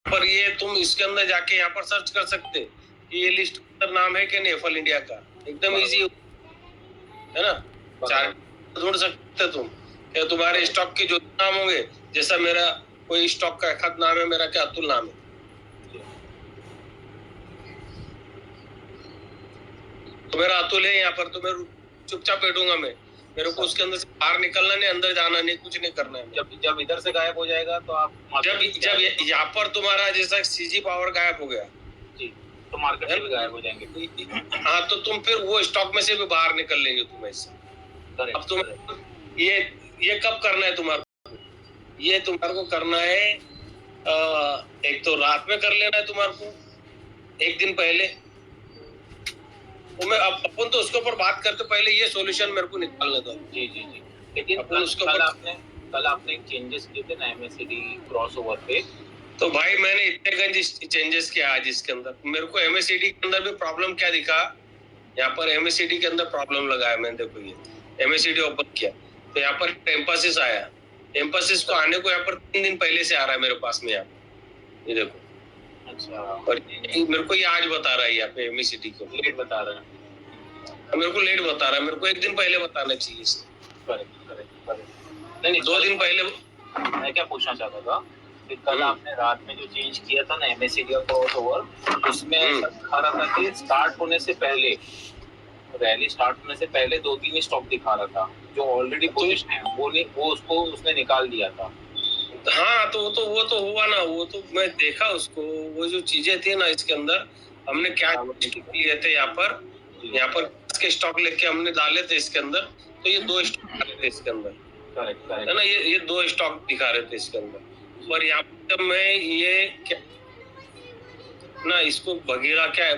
पर ये तुम इसके अंदर जाके यहाँ पर सर्च कर सकते कि ये लिस्ट अंदर नाम है कि नहीं एफल इंडिया का, एकदम इजी है ना। चार ढूंढ सकते तुम क्या तुम्हारे स्टॉक के जो नाम होंगे, जैसा मेरा कोई स्टॉक का एक नाम है, मेरा क्या अतुल नाम है, तो मेरा अतुल है यहाँ पर, तो मैं चुपचाप बैठूंगा, मैं मेरे को उसके अंदर से बाहर निकलना नहीं, अंदर जाना नहीं, कुछ नहीं करना है। जब इधर से गायब हो जाएगा तो आप जब यहाँ पर तुम्हारा जैसा सीजी पावर गायब हो गया जी, तो मार्केट से भी गायब हो जाएंगे। हाँ, तो तुम फिर वो स्टॉक में से भी बाहर निकल लेंगे तुम ऐसे। अब तुम ये कब करना है तुम्हारे को? ये तुम्हारे को करना है एक तो रात में कर लेना है तुम्हारे को, एक दिन पहले। तो मैं अपन तो उसके ऊपर बात करते पहले ये सॉल्यूशन मेरे को निकालने दो। जी जी जी, लेकिन कल आपने चेंजेस किए थे ना एमएससीडी क्रॉसओवर पे, तो भाई मैंने इतने गंज चेंजेस किया आज इसके अंदर। मेरे को एमएससीडी के अंदर भी प्रॉब्लम क्या दिखा, यहाँ पर एमएससीडी के अंदर प्रॉब्लम लगाया मैंने, देखो ये एमएससीडी ओपन किया तो यहाँ पर एम्फासिस आया, एम्फासिस को आने को यहाँ पर 3 दिन पहले से आ रहा है मेरे पास में, यहाँ ये देखो। अच्छा, और मेरे को ये आज बता रहा है यहाँ पे एमएससीडी को लेट बता रहा है, मेरे को लेट बता रहा है, मेरे को एक दिन पहले बताना चाहिए इसको। नहीं 2 दिन पहले। मैं क्या पूछना चाहता था कि कल आपने रात में जो चेंज किया था ना एमएससीडी और क्रॉसओवर, उसमें दिखा रहा था कि स्टार्ट होने से पहले, रैली स्टार्ट होने से पहले 2-3 स्टॉक दिखा रहा था जो ऑलरेडी पोजीशन है, वो उसको उसने निकाल दिया था। हाँ, तो वो तो हुआ ना, वो तो मैं देखा उसको, वो जो चीजें थी ना इसके अंदर, हमने क्या किए थे यहाँ पर के स्टॉक लेके हमने डाले थे इसके अंदर, तो ये 2 स्टॉक आ रहे थे इसके अंदर, है ना, ये 2 स्टॉक दिखा रहे थे इसके अंदर। और यहाँ पर जब मैं ये ना इसको भगीरा क्या है,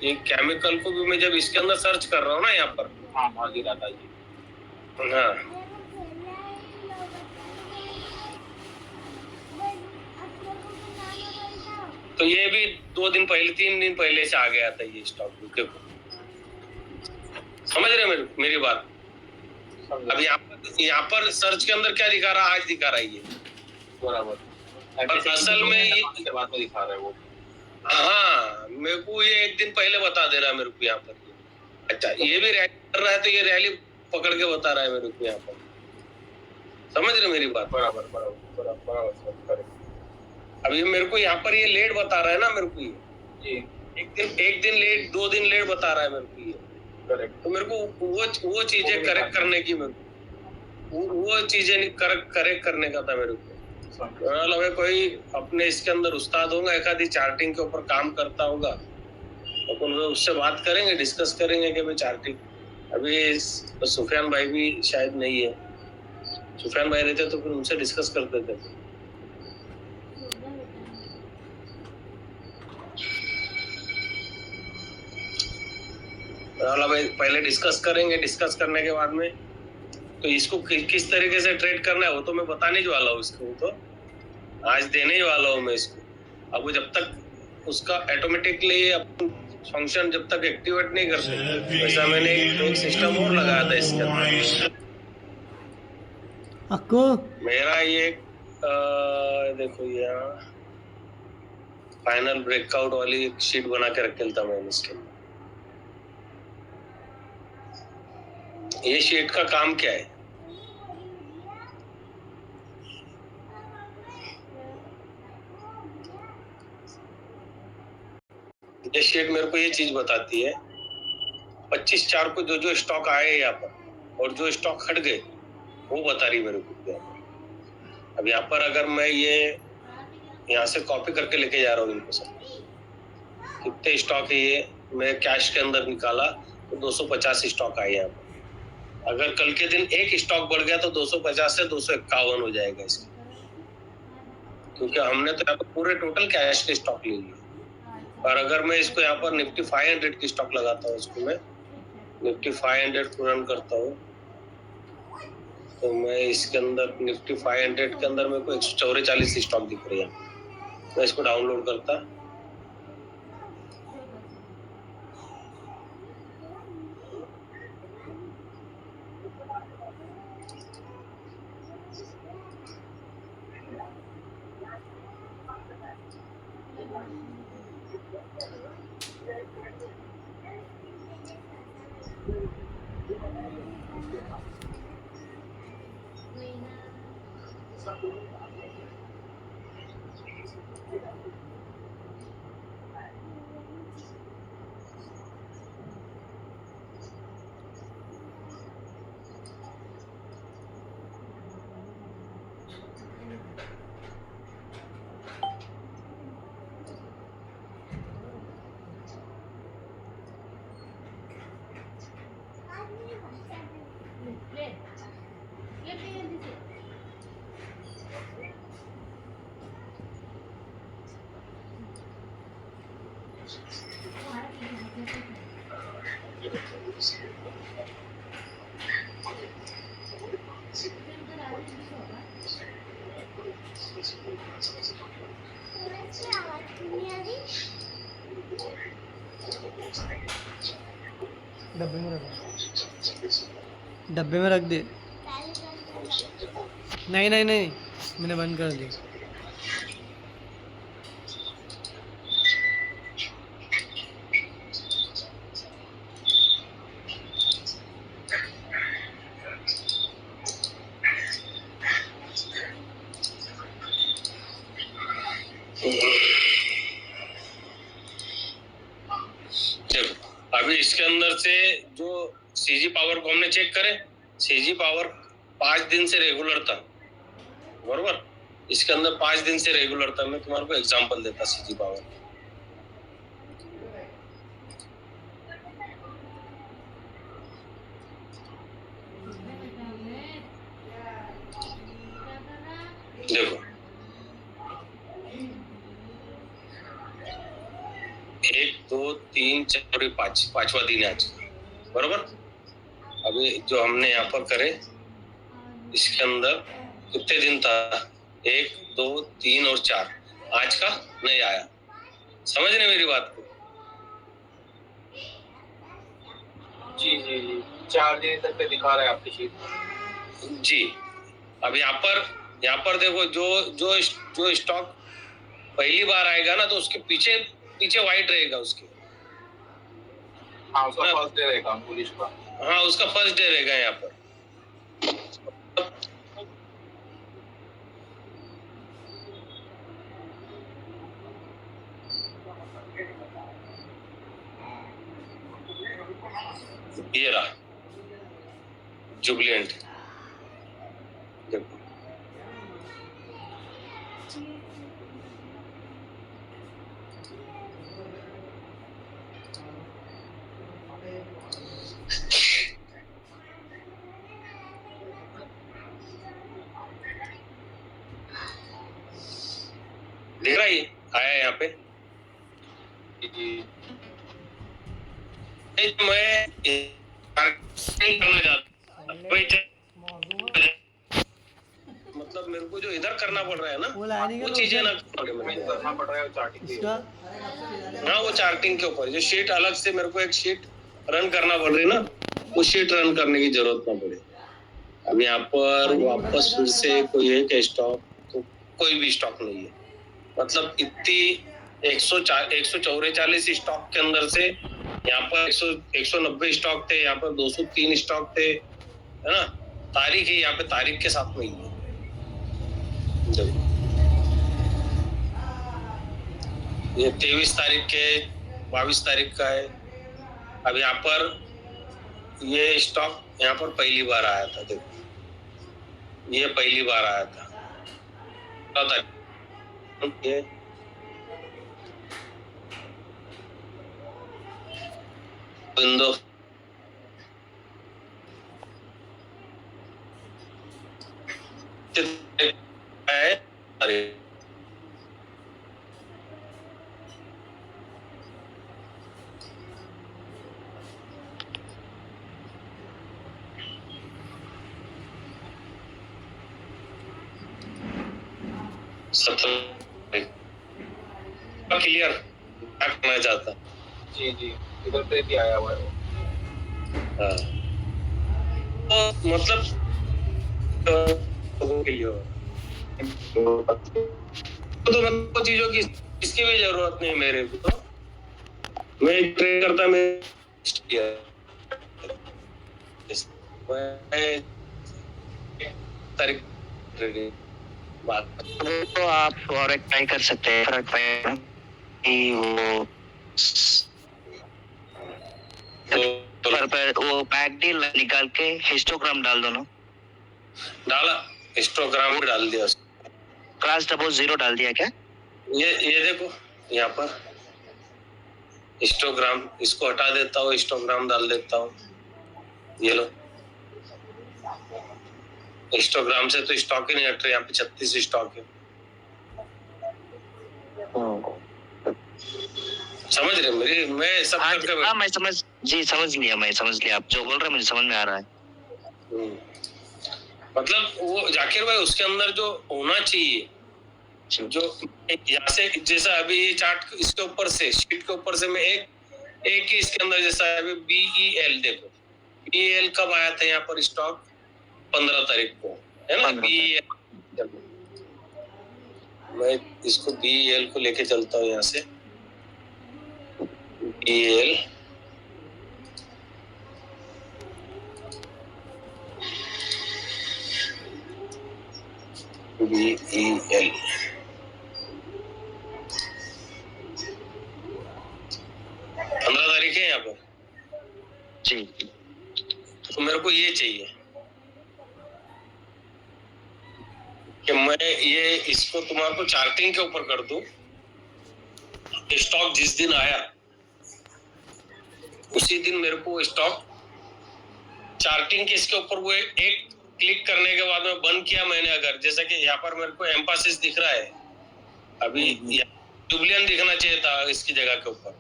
ये केमिकल को भी मैं जब इसके अंदर सर्च कर रहा हूँ ना यहाँ पर, हाँ भगीरा था जी, हाँ, तो ये भी 2 दिन पहले 3 दिन पहले से आ गया था ये स्टॉक, देखो समझ रहे मेरी बात। अब यहाँ पर सर्च के अंदर क्या दिखा रहा है, आज दिखा रहा है ये बराबर, पर असल में ये बात में दिखा रहा है वो। हाँ, मेरे को ये एक दिन पहले बता दे रहा है मेरे को यहाँ पर। अच्छा, ये भी रैली कर रहा है तो ये रैली पकड़ के बता रहा है मेरे को यहाँ पर, समझ रहे मेरी बात। बराबर। अभी मेरे को यहाँ पर ये लेट बता रहा है ना मेरे को, ये एक दिन लेट, 2 दिन लेट बता रहा है मेरे को ये, तो मेरे को वो चीजें करेक्ट करने की, मेरे को वो चीजें करेक्ट करने का था मेरे को। कोई अपने इसके अंदर उस्ताद होगा, एक आधी चार्टिंग के ऊपर काम करता होगा, तो उससे बात करेंगे, डिस्कस करेंगे कि भाई चार्टिंग, अभी सुफियान भाई भी शायद नहीं है, सुफियान भाई रहते तो फिर उनसे डिस्कस करते थे। भाई पहले डिस्कस करेंगे, डिस्कस करने के बाद में तो इसको किस तरीके से ट्रेड करना है वो तो मैं बताने वाला हूँ इसको, तो आज देने ही वाला हूँ मैं इसको। अब वो जब तक उसका ऑटोमेटिकली फंक्शन जब तक एक्टिवेट नहीं करते, वैसा मैंने एक सिस्टम और लगाया था इसके अंदर। आपको मेरा ये देखो यहाँ फाइनल ब्रेकआउट वाली एक शीट बना के रखे था मैंने इसके अंदर। ये शीट का काम क्या है, ये शीट मेरे को ये चीज बताती है 25/4 को जो स्टॉक आए यहाँ पर और जो स्टॉक हट गए वो बता रही मेरे को। अब यहाँ पर अगर मैं ये यहाँ से कॉपी करके लेके जा रहा हूँ इनको सब, कितने स्टॉक है ये मैं कैश के अंदर निकाला तो 250 स्टॉक आए यहाँ पर। अगर कल के दिन एक स्टॉक बढ़ गया तो 250 से 251 हो जाएगा इसका, क्योंकि हमने तो यहाँ पर पूरे टोटल कैश के स्टॉक ले लिए। और अगर मैं इसको यहाँ पर निफ्टी 500 की स्टॉक लगाता हूँ, इसको मैं निफ्टी 500 को रन करता हूँ, तो मैं इसके अंदर निफ्टी 500 के अंदर मेरे को 144 स्टॉक दिख रही है। मैं इसको डाउनलोड करता, डब्बे में रख दे। नहीं नहीं नहीं, मैंने बंद कर दिया। देखो अभी इसके अंदर से जो सीजी पावर को हमने चेक करे, सीजी पावर 5 दिन से रेगुलर था, बरोबर। इसके अंदर 5 दिन से रेगुलर था। मैं तुम्हारे को एग्जांपल देता सीजी पावर। देखो 1 2 3 4 5 पांचवा दिन है आज, बरोबर। अभी जो हमने यहाँ पर करे इसके अंदर कितने दिन था, 1 2 3 और 4, आज का नहीं आया। समझ रहे मेरी बात को? जी जी जी, 4 दिन तक पे दिखा रहा है आपकी शीट जी। अब यहाँ पर देखो जो स्टॉक पहली बार आएगा ना, तो उसके पीछे पीछे व्हाइट रहेगा उसके। हाँ, उसका फर्स्ट डे रहेगा पुलिस का। हाँ, उसका फर्स्ट डे रहेगा यहाँ पर। ये रहा जुबलिएंट, देखो देख रहा है, ये आया यहाँ पे। जी मैं करना चाहता, मतलब मेरे को जो इधर करना पड़ रहा है ना, वो चीजें ना करना पड़ रहा है चार्टिंग। हाँ, वो चार्टिंग के ऊपर जो शीट अलग से मेरे को एक शीट रन करना पड़ रही है ना, वो शीट रन करने की जरूरत ना पड़े। अब यहाँ पर वापस फिर से कोई एक स्टॉक, तो कोई भी स्टॉक नहीं है। मतलब इतनी 144 स्टॉक के अंदर से यहाँ पर 190 स्टॉक थे, यहाँ पर 203 स्टॉक थे, है ना। तारीख है यहाँ पे, तारीख के साथ नहीं है। ये 23 तारीख के 22 तारीख का है। अब यहाँ पर ये स्टॉक यहाँ पर पहली बार आया था, देखो ये पहली बार आया था। ये विंडो है, अरे क्लियर करना चाहता। जी जी, इधर पे भी आया हुआ है। हाँ, तो मतलब के लिए तो तो मेरे को चीजों की इसकी भी जरूरत नहीं मेरे को, तो मैं ट्रेड करता मैं तारीख ट्रेडिंग बात तो आप और एक ट्राई कर सकते हैं, फर्क पाएगा कि वो पर वो बैक डील निकाल के हिस्टोग्राम डाल दो ना। डाला, हिस्टोग्राम भी डाल दिया, क्रॉस डबल जीरो डाल दिया क्या? ये देखो यहाँ पर हिस्टोग्राम, इसको हटा देता हूँ, हिस्टोग्राम डाल देता हूँ, ये लो। हिस्टोग्राम से तो स्टॉक ही नहीं हट रहे, यहाँ पे 36 स्टॉक है। समझ रहे मेरी, मैं सब करके हाँ मैं समझ लिया आप जो बोल रहे हैं, मुझे समझ में आ रहा है। मतलब वो जाकिर भाई उसके अंदर जो होना चाहिए, जो यहाँ से जैसा अभी ये चार्ट इसके ऊपर से शीट के ऊपर से मैं एक ही इसके अंदर जैसा अभी BEL देखो, BEL कब आया था यहाँ पर स्टॉक? 15 तारीख को, है ना? BEL मैं इसको BEL को लेके चलता हूँ यहाँ से, BEL BEL 15 तारीख है यहाँ पर जी। तो मेरे को ये चाहिए कि मैं ये इसको तुम्हारे को चार्टिंग के ऊपर कर दूं, स्टॉक जिस दिन आया उसी दिन मेरे को स्टॉक चार्टिंग के इसके ऊपर वो एक क्लिक करने के बाद में बंद किया मैंने, अगर जैसा कि यहाँ पर मेरे को एम्फासिस दिख रहा है, अभी जुबलियन दिखना चाहिए था इसकी जगह के ऊपर,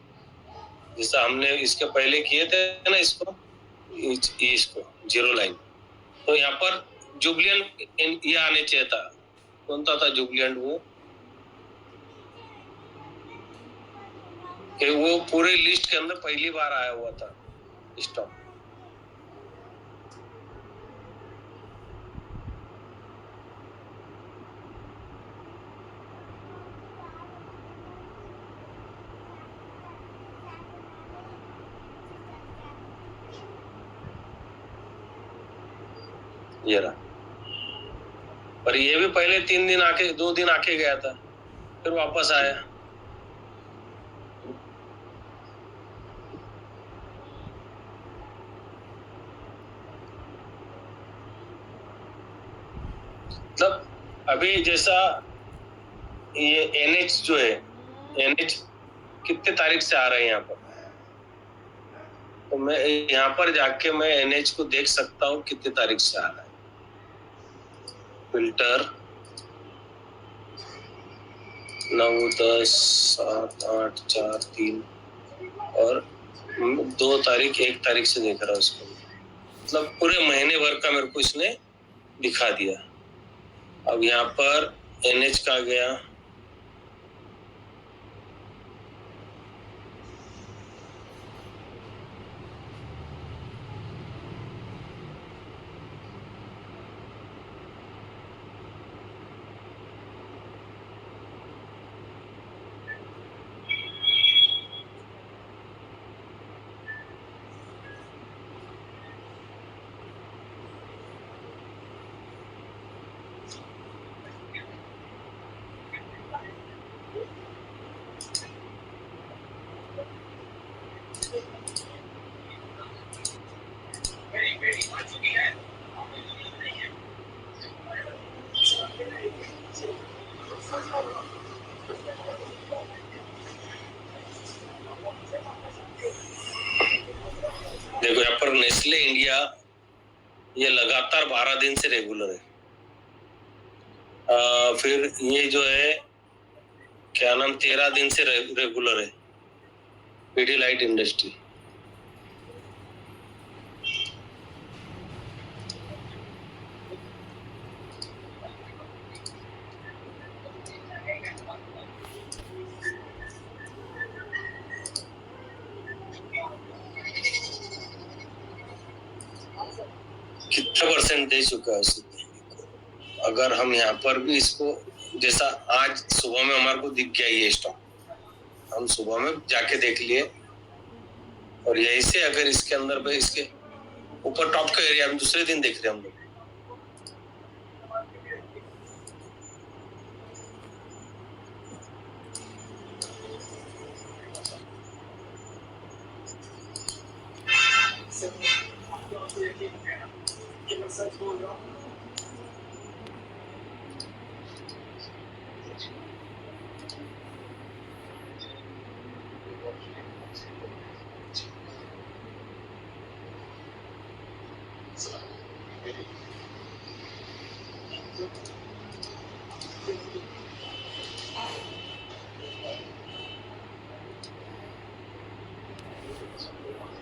जैसा हमने इसके पहले किए थे ना, इसको जीरो लाइन, तो यहाँ पर जुबलियन ये आने चाहिए था। कौन था जुबलियन? वो पूरे लिस्ट के अंदर पहली बार आया हुआ था स्टॉक। ये रहा, पर ये भी पहले 3 दिन आके 2 दिन आके गया था, फिर वापस आया। मतलब अभी जैसा ये NH जो है, NH कितने तारीख से आ रहे हैं यहाँ पर, तो मैं यहाँ पर जाके मैं NH को देख सकता हूँ कितने तारीख से आ रहा है। फिल्टर 9, 10, 7, 8, 4, 3 और 2 तारीख 1 तारीख से देख रहा हूँ उसको, मतलब पूरे महीने भर का मेरे को इसने दिखा दिया। अब यहाँ पर NH का गया, देखो यहाँ पर नेस्ले इंडिया ये लगातार 12 दिन से रेगुलर है। फिर ये जो है क्या नाम 13 दिन से रेगुलर है, पीडीलाइट इंडस्ट्री। कितना % दे चुका है उसने? अगर हम यहाँ पर भी इसको जैसा आज सुबह में हमारे को दिख गया ये स्टॉक, हम सुबह में जाके देख लिए, और यही से अगर इसके अंदर पे इसके ऊपर टॉप का एरिया हम दूसरे दिन देख रहे हैं हम लोग।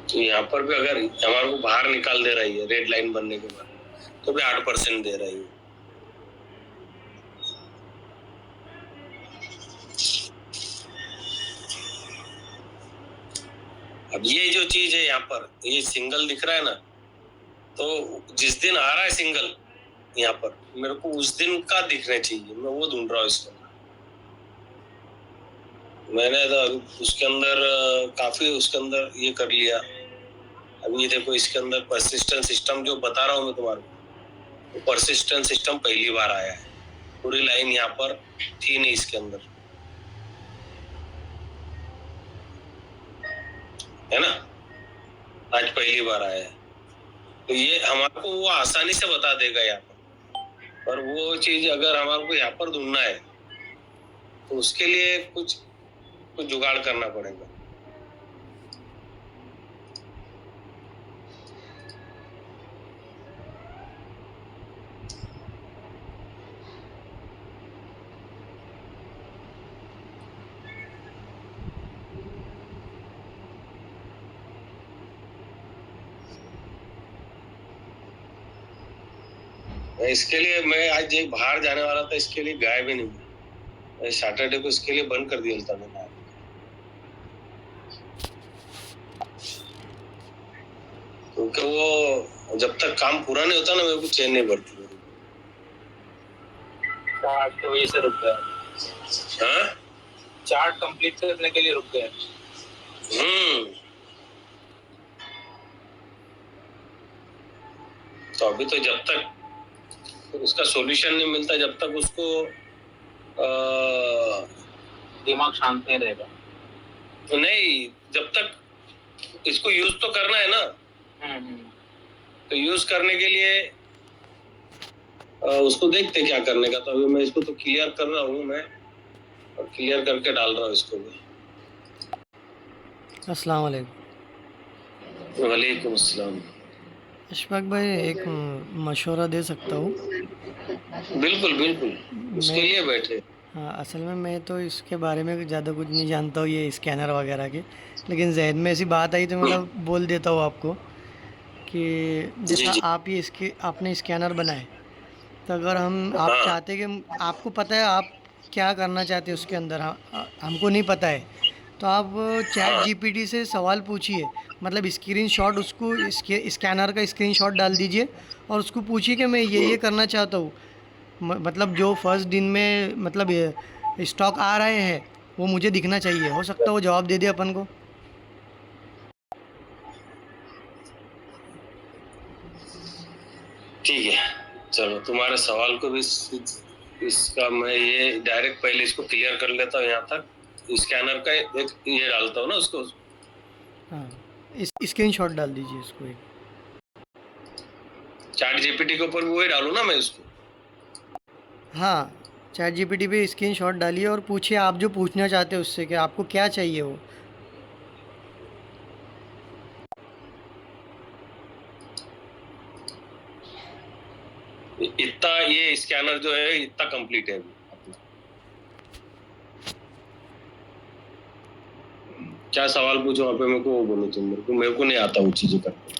तो यहाँ पर भी अगर हमारे को बाहर निकाल दे रही है रेड लाइन बनने के बाद, तो भी 8% दे रही है। अब ये जो चीज है यहाँ पर, ये सिंगल दिख रहा है ना, तो जिस दिन आ रहा है सिंगल यहाँ पर, मेरे को उस दिन का दिखना चाहिए, मैं वो ढूंढ रहा हूँ इसके अंदर। मैंने तो उसके अंदर काफी उसके अंदर ये कर लिया। अभी ये देखो इसके अंदर परसिस्टेंट सिस्टम जो बता रहा हूँ मैं तुम्हारे को, परसिस्टेंट सिस्टम पहली बार आया है। पूरी लाइन यहाँ पर थी नहीं इसके अंदर, है ना, आज पहली बार आया है। तो ये हमारे को वो आसानी से बता देगा यहाँ पर, और वो चीज अगर हमारे को यहाँ पर ढूंढना है तो उसके लिए कुछ जुगाड़ करना पड़ेगा। इसके लिए मैं आज एक बाहर जाने वाला था, इसके लिए गया भी नहीं। सैटरडे को इसके लिए बंद कर दिया था मैंने। क्योंकि वो जब तक काम पूरा नहीं होता ना, मेरे को चैन नहीं बढ़ती। चार्ट की वजह से रुक गया। हाँ, चार्ट कंप्लीट करने के लिए रुक गया। तो अभी तो जब तक उसका सॉल्यूशन नहीं मिलता, जब तक उसको दिमाग शांत नहीं रहेगा। नहीं, जब तक इसको यूज तो करना है ना। तो यूज करने के लिए उसको देखते क्या करने का। तो अभी मैं इसको तो क्लियर कर रहा हूँ मैं, और क्लियर करके डाल रहा हूँ इसको भी। अस्सलाम वालेकुम। वालेकुम अस्सलाम। अशफाक भाई, एक मशवरा दे सकता हूँ? बिल्कुल बिल्कुल, उसके लिए बैठे। हाँ, असल में मैं तो इसके बारे में ज़्यादा कुछ नहीं जानता हूँ, ये स्कैनर वगैरह के, लेकिन जहन में ऐसी बात आई तो मतलब बोल देता हूँ आपको कि जैसा आप ये आपने स्कैनर बनाए, तो अगर आप चाहते कि आपको पता है आप क्या करना चाहते हैं उसके अंदर, हमको नहीं पता है, तो आप चैट जीपीटी से सवाल पूछिए, मतलब स्क्रीनशॉट उसको स्कैनर का स्क्रीनशॉट डाल दीजिए और उसको पूछिए कि मैं ये करना चाहता हूँ, मतलब जो फर्स्ट दिन में मतलब स्टॉक आ रहे हैं वो मुझे दिखना चाहिए। हो सकता है वो जवाब दे दे अपन को। ठीक है, चलो तुम्हारे सवाल को भी इसका मैं ये डायरेक्ट पहले इसको क्लियर कर लेता हूँ। यहाँ तक स्कैनर का एक ये डालता हूँ ना उसको। हाँ, स्क्रीनशॉट डाल दीजिए इसको एक। चैट जीपीटी के ऊपर भी वही डालूँ ना मैं इसको? हाँ, चैट जीपीटी पे स्क्रीनशॉट डालिए और पूछिए आप जो पूछना चाहते हैं उससे कि आपको क्या चाहिए वो। इतना ये स्कैनर जो है इतना कंप्लीट है। क्या सवाल पूछो वहाँ पे, मेरे को वो बोलो तुम। मेरे को नहीं आता वो चीजें करना।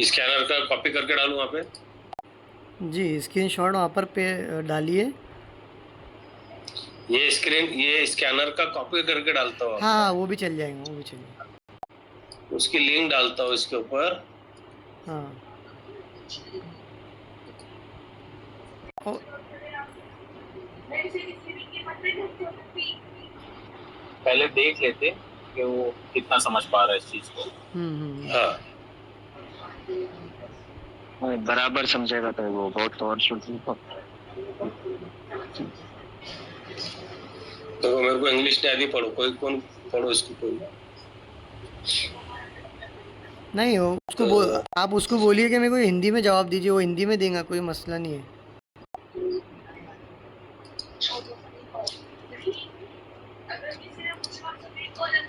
स्कैनर का कॉपी करके डालूं वहाँ पे? जी स्क्रीनशॉट वहाँ पर पे डालिए। ये स्कैनर का कॉपी करके डालता हूँ हाँ वो भी चल जाएगा, वो भी चल जाएगा। उसकी लिंक डालता हूँ इसके ऊपर। हाँ ओ, पहले देख लेते कि वो कितना समझ पा रहा है इस चीज को। हाँ बराबर समझेगा तो वो बहुत और सुन। तो मेरे को इंग्लिश नहीं आती, पढ़ो कोई कौन पढ़ो इसको कोई। नहीं वो उसको आप उसको बोलिए कि मेरे को हिंदी में जवाब दीजिए, वो हिंदी में देगा, कोई मसला नहीं है।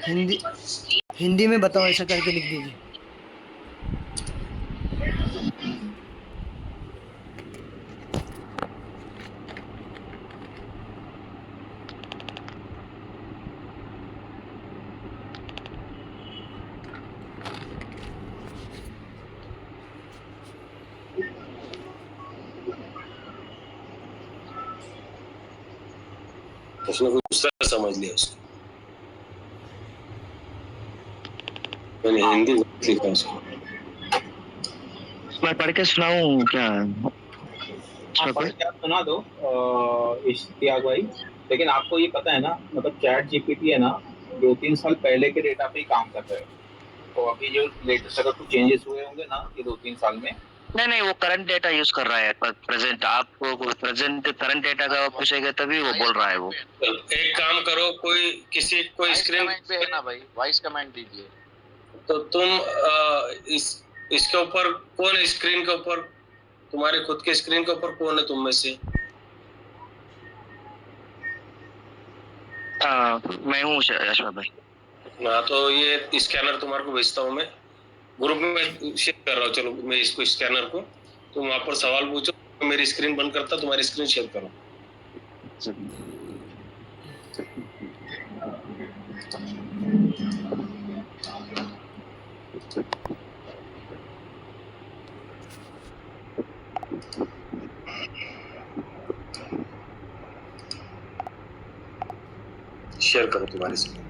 हिंदी हिंदी में बताओ, ऐसा करके लिख दीजिए। उसने कुछ दूसरा समझ लिया उसको, मैंने हिंदी लिखा उसको। मैं पढ़ के सुनाऊं क्या? हाँ पढ़ के आप सुना दो इश्तियाक भाई। लेकिन आपको ये पता है ना, मतलब चैट जीपीटी है ना 2-3 साल पहले के डेटा पे ही काम कर रहे हैं। तो अभी जो लेटेस्ट अगर कुछ चेंजेस हुए होंगे ना ये 2-3 साल में। नहीं वो करंट डेटा यूज कर रहा है, प्रेजेंट आपको प्रेजेंट करंट डेटा का पूछेगा तभी वो बोल रहा है वो। एक काम करो, कोई स्क्रीन पे है ना भाई, वॉइस कमेंट दीजिए। तो तुम इसके ऊपर कौन, स्क्रीन के ऊपर तुम्हारे खुद के स्क्रीन के ऊपर कौन है तुम में से? मैं हूँ अशफाक भाई। हाँ तो ये स्कैनर तुम्हारे को भेजता हूँ मैं, ग्रुप में शेयर कर रहा हूँ। चलो मैं इसको स्कैनर को, तुम वहां पर सवाल पूछो, मेरी स्क्रीन बंद करता, तुम्हारी स्क्रीन शेयर करो। शेयर करो तुम्हारी स्क्रीन।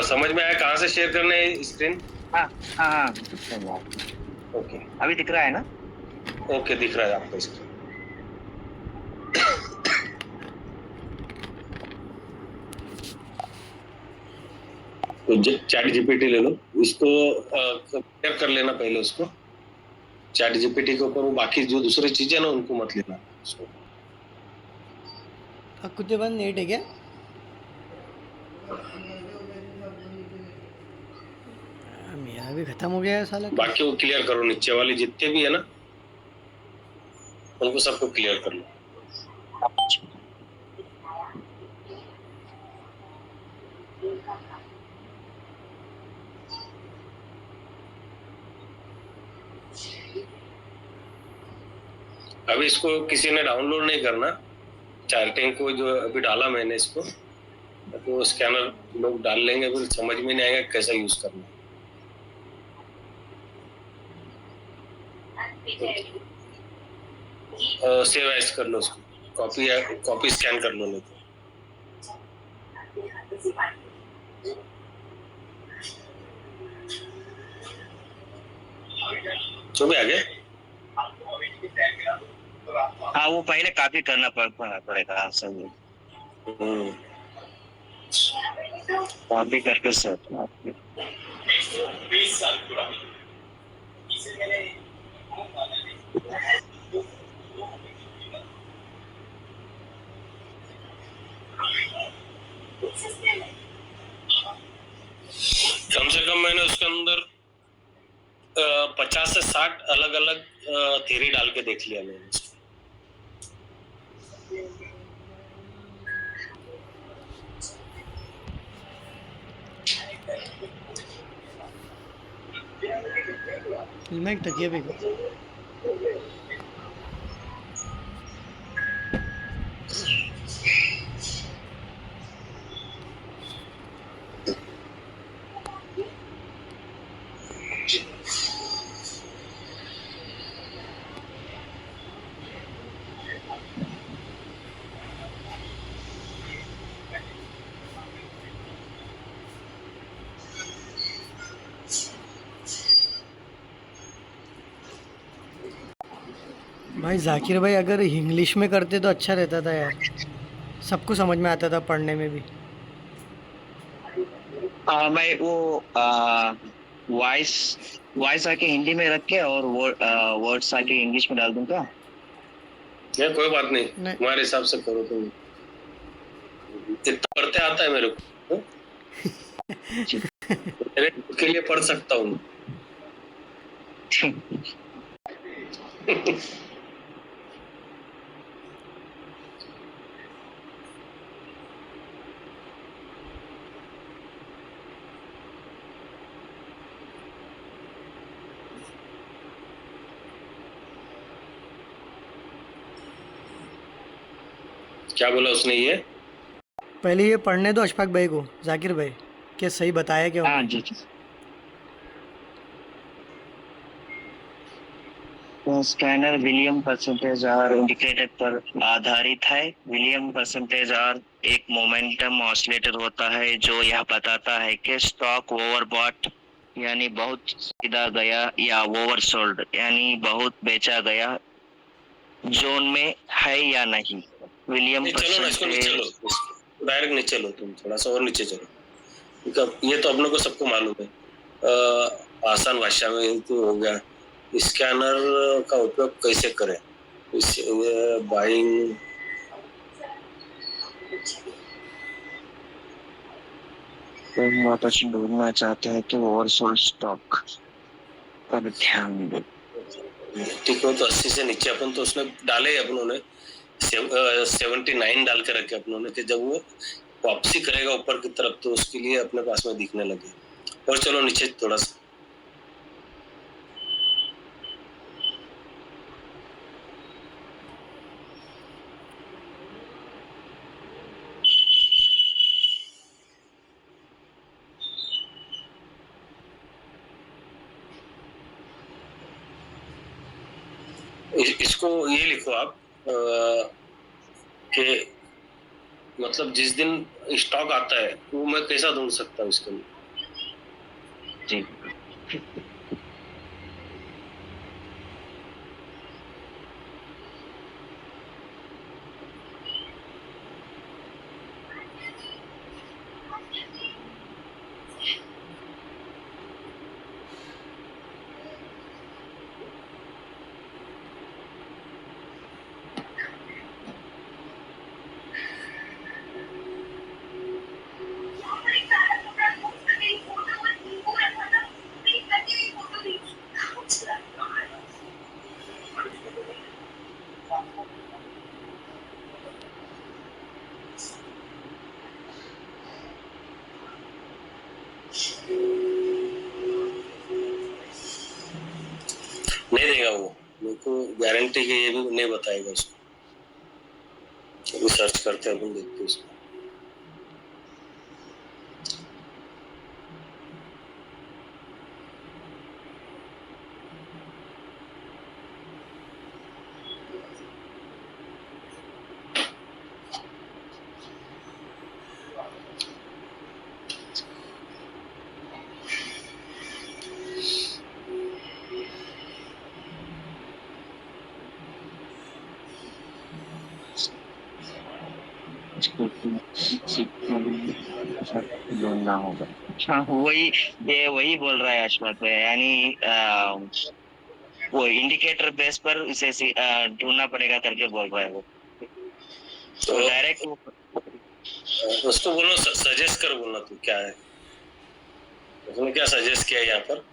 समझ में आया कहाँ से शेयर करना है स्क्रीन? हाँ ओके अभी दिख रहा है ना? ओके दिख रहा है आपका स्क्रीन। तो चैट जीपीटी ले लो, इसको क्लियर कर लेना पहले उसको। चैट जीपीटी के ऊपर वो बाकी जो दूसरी चीजें ना उनको मत लेना उसको। कुछ के बाद नेट है क्या? मेरा भी खत्म हो गया है साला। बाकी वो क्लियर करो, नीचे वाले जितने भी है ना उनको सबको क्लियर कर लो। अभी इसको किसी ने डाउनलोड नहीं करना, चैटिंग को जो अभी डाला मैंने इसको, तो स्कैनर लोग डाल लेंगे, फिर समझ में नहीं आएगा कैसा यूज करना है। सेव एज कर लो उसको, कॉपी स्कैन कर लो, नहीं तो जो भी आगे। हाँ वो पहले कॉपी करना पड़ेगा सर। कॉपी करके सर कम से कम मैंने उसके अंदर 50 से 60 अलग अलग थ्योरी डाल के देख लिया मैंने। मैं एक तकिए पे भाई जाकिर भाई अगर इंग्लिश में करते तो अच्छा रहता था यार, सबको समझ में आता था पढ़ने में भी। मैं वो वॉइस वॉइस आके हिंदी में रख के और वर्ड्स आके इंग्लिश में डाल दूंगा। ये कोई बात नहीं, नहीं। तुम्हारे हिसाब से करो तुम। इतना पढ़ते आता है मेरे को, मेरे के लिए पढ़ सकता हूँ। क्या बोला उसने? ये पहले ये पढ़ने दो अशफाक भाई को, जाकिर भाई क्या सही बताया क्या हाँ उन्होंने? जी। तो scanner William percentage R indicator पर आधारित है। विलियम परसेंटेज आर एक मोमेंटम ऑसिलेटर होता है जो यह बताता है कि स्टॉक ओवरबॉट यानी बहुत खरीदा गया या ओवरसोल्ड यानी बहुत बेचा गया जोन में है या नहीं। विलियम चलो ना, इसको नीचे चलो, डायरेक्ट नीचे चलो, तुम थोड़ा सा और नीचे चलो। ये तो अपने को सबको मालूम है। आसान भाषा में तो हो गया। स्कैनर का उपयोग कैसे करें? बाइंग वापस ढूंढना चाहते हैं तो ओवरसोल्ड स्टॉक पर ध्यान दो। ठीक हो तो 80 से नीचे अपन तो उसने डाले अपनों ने 79 डाल के रखे अपनों ने, कि जब वो वापसी करेगा ऊपर की तरफ तो उसके लिए अपने पास में दिखने लगे। और चलो नीचे थोड़ा सा। इसको ये लिखो आप कि मतलब जिस दिन स्टॉक आता है वो मैं कैसा ढूंढ सकता हूँ इसके लिए। जी नहीं देगा वो, मेरे को गारंटी कि ये भी नहीं बताएगा उसको। अभी सर्च करते हैं, अपन देखते हैं उसको। ढूंढना होगा। हाँ वही बोल रहा है अशफाक भाई, यानी वो इंडिकेटर बेस पर उसे ढूंढना पड़ेगा करके बोल रहा है वो। तो डायरेक्ट उसको बोलो, सजेस्ट कर बोलना तू क्या है। उसने क्या सजेस्ट किया यहाँ पर?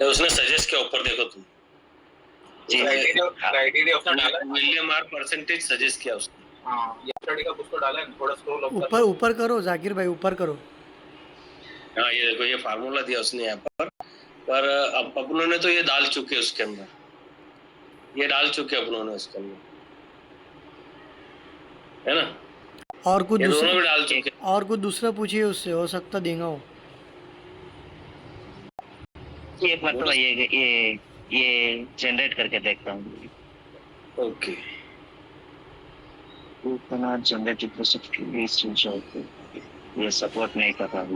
उसने सजेस्ट किया, ऊपर देखो तुम, जी क्राइटेरिया उसने डाला है। विलियम आर परसेंटेज सजेस्ट किया उसने। हाँ, ये स्टडी का कुछ तो डाला है, थोड़ा स्क्रॉल अप ऊपर ऊपर करो जाकिर भाई, ऊपर करो। हाँ ये देखो, ये फार्मूला दिया उसने यहाँ पर अब अपनों ने तो ये डाल चुके हैं उसके अंदर, ये डाल चुके अपनों ने उसके अंदर, है ना? और कुछ ये दोनों भी दूसरा, डाल चुके। और कुछ दूसरा पूछिए उससे, हो सकता देगा वो। एक बार तो ये जनरेट करके देखता हूँ। ओके, इतना जनरेटेड ये सपोर्ट नहीं कर रहा है।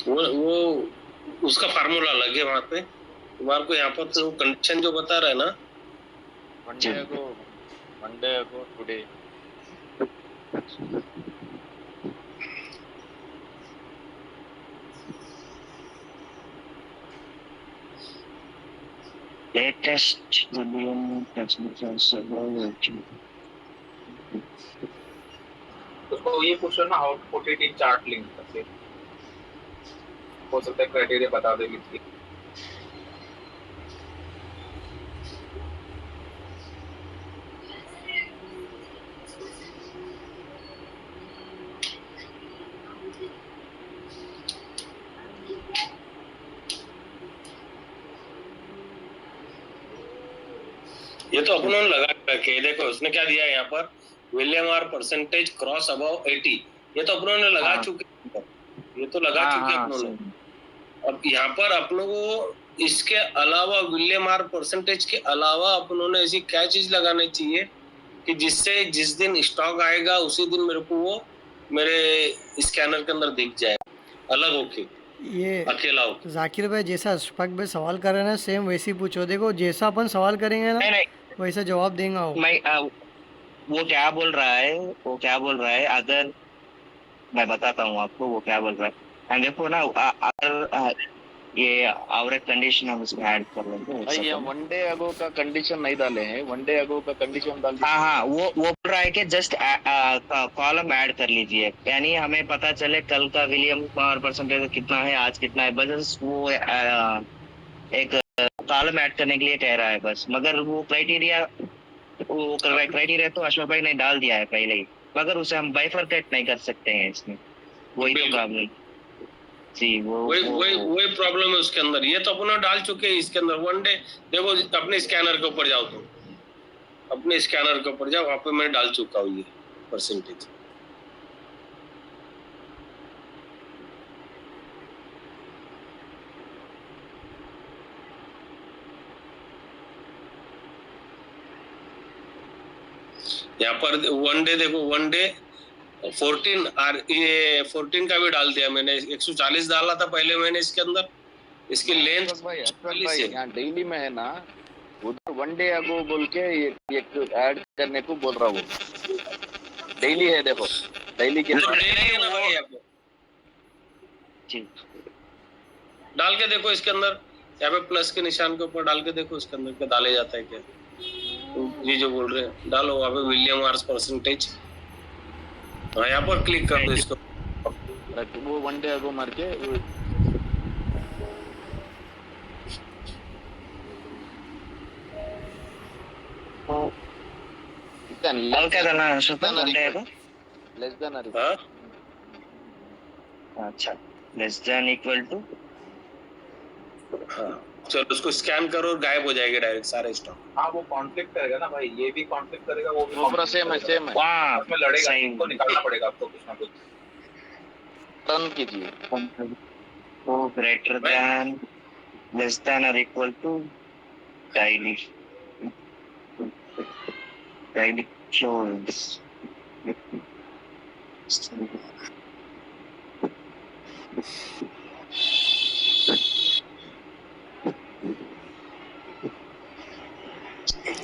वो उसका फार्मूला अलग है वहां पे, तुम्हारे को यहाँ पर तो कंडीशन जो बता रहा है ना, one day ago today latest William technical server. उसको ये पूछो ना, how to put it in chart link से, हो सकता है क्राइटेरिया बता दे लिख। ये तो अपनों ने लगा के देखो, उसने क्या दिया यहाँ पर, William R percentage cross above 80, ये तो अपनों ने लगा चुके, ये तो लगा चुके अपनों ने। अब यहाँ पर अपनों को इसके अलावा, विलियम आर परसेंटेज के अलावा अपनों ने ऐसी क्या चीज लगानी चाहिए कि जिससे जिस दिन स्टॉक आएगा उसी दिन मेरे को वो मेरे स्कैनर के अंदर दिख जाए, अलग होके, ये अकेला होके। जाकिर भाई जैसा अशफाक भाई सवाल कर रहे हैं ना, सेम वैसे ही पूछो। देखो जैसा अपन सवाल करेंगे ना, नहीं वैसा जवाब देगा वो। मैं वो क्या बोल रहा है, अगर मैं बताता हूँ आपको वो क्या बोल रहा है। देखो ना, अगर ये और एक कंडीशन हम इसमें ऐड कर लेंगे। ये one day ago का कंडीशन नहीं डाले हैं, one day ago का कंडीशन डाल दिया। हाँ, वो बोल रहा है कि जस्ट कॉलम ऐड कर लीजिए, यानी हमें पता चले कल का विलियम और परसेंटेज कितना है, आज कितना है, बस वो एक कॉलम ऐड करने के लिए कह रहा है बस। मगर वो क्राइटेरिया तो अशोक भाई ने डाल दिया है पहले ही, मगर उसे हम बाइफरकेट नहीं कर सकते हैं इसमें, वही तो प्रॉब्लम जी। वही प्रॉब्लम है उसके अंदर। ये तो अपना डाल चुके हैं इसके अंदर। वन डे देखो, अपने स्कैनर के ऊपर जाओ, तुम अपने स्कैनर के ऊपर जाओ, वहां पे मैं डाल चुका हूँ ये परसेंटेज। यहाँ पर वन डे देखो, वन डे 14 ये 14 का भी डाल दिया मैंने, 140 डाला था पहले मैंने इसके अंदर। इसकी लेंथ भाई यहाँ डेली में है ना, उधर one day ago बोल के एक ऐड करने को बोल रहा हूँ। डेली है, देखो डेली के डाल के देखो इसके अंदर, यहाँ पे प्लस के निशान के ऊपर डाल के देखो इसके अंदर क्या डाले जाता है क्या। ये जो बोल रहे हैं डालो वहाँ पे विलियम आर्स परसेंटेज, हाँ यहाँ पर क्लिक कर दो इसको। वो one day ago मार के क्या करना है one day ago? Less than अच्छा, लेस देन इक्वल टू, हाँ चलो उसको स्कैन करो और गायब हो जाएगा डायरेक्ट सारे स्टॉक। हाँ वो कॉन्फ्लिक्ट करेगा ना भाई, ये भी कॉन्फ्लिक्ट करेगा, वो भी पूरा सेम है उसमें लड़ेगा, इनको निकालना पड़ेगा आपको कुछ ना कुछ। टर्न कीजिए, वो ग्रेटर देन, लेस देन और इक्वल टू डायली क्लोज।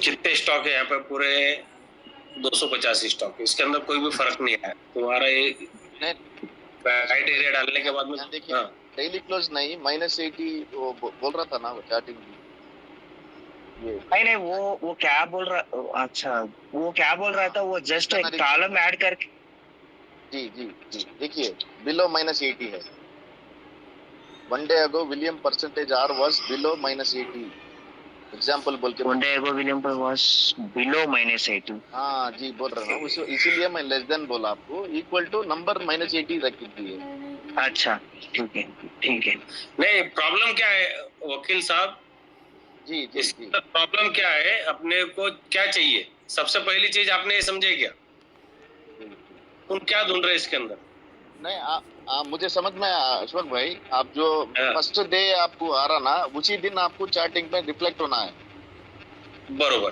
कितने स्टॉक है यहाँ पे? पूरे 285 स्टॉक है, इसके अंदर कोई भी फर्क नहीं है तुम्हारा। ये क्राइटेरिया डालने के बाद में देखिए डेली क्लोज नहीं, -80 वो बोल रहा था ना वो चार्टिंग। नहीं वो क्या बोल रहा, अच्छा वो क्या बोल रहा था, वो जस्ट एक कॉलम ऐड करके, जी जी जी देखिए बिलो -80 है। 1 day ago William percentage R was below -80 example बोल के 1 day ago William was below -80. हाँ जी बोल रहा हूँ इसीलिए मैं लेस देन बोला आपको इक्वल टू नंबर -80 रख दिए। अच्छा ठीक है ठीक है। नहीं, प्रॉब्लम क्या है वकील साहब, जी जी इसके जी अंदर प्रॉब्लम क्या है, अपने को क्या चाहिए? सबसे पहली चीज आपने ये समझे क्या? तुम क्या ढूंढ रहे इसके अंदर? नहीं मुझे समझ में आया अशोक भाई आप जो हाँ, फर्स्ट डे आपको आ रहा ना उसी दिन आपको चार्टिंग में रिफ्लेक्ट होना है। बरोबर।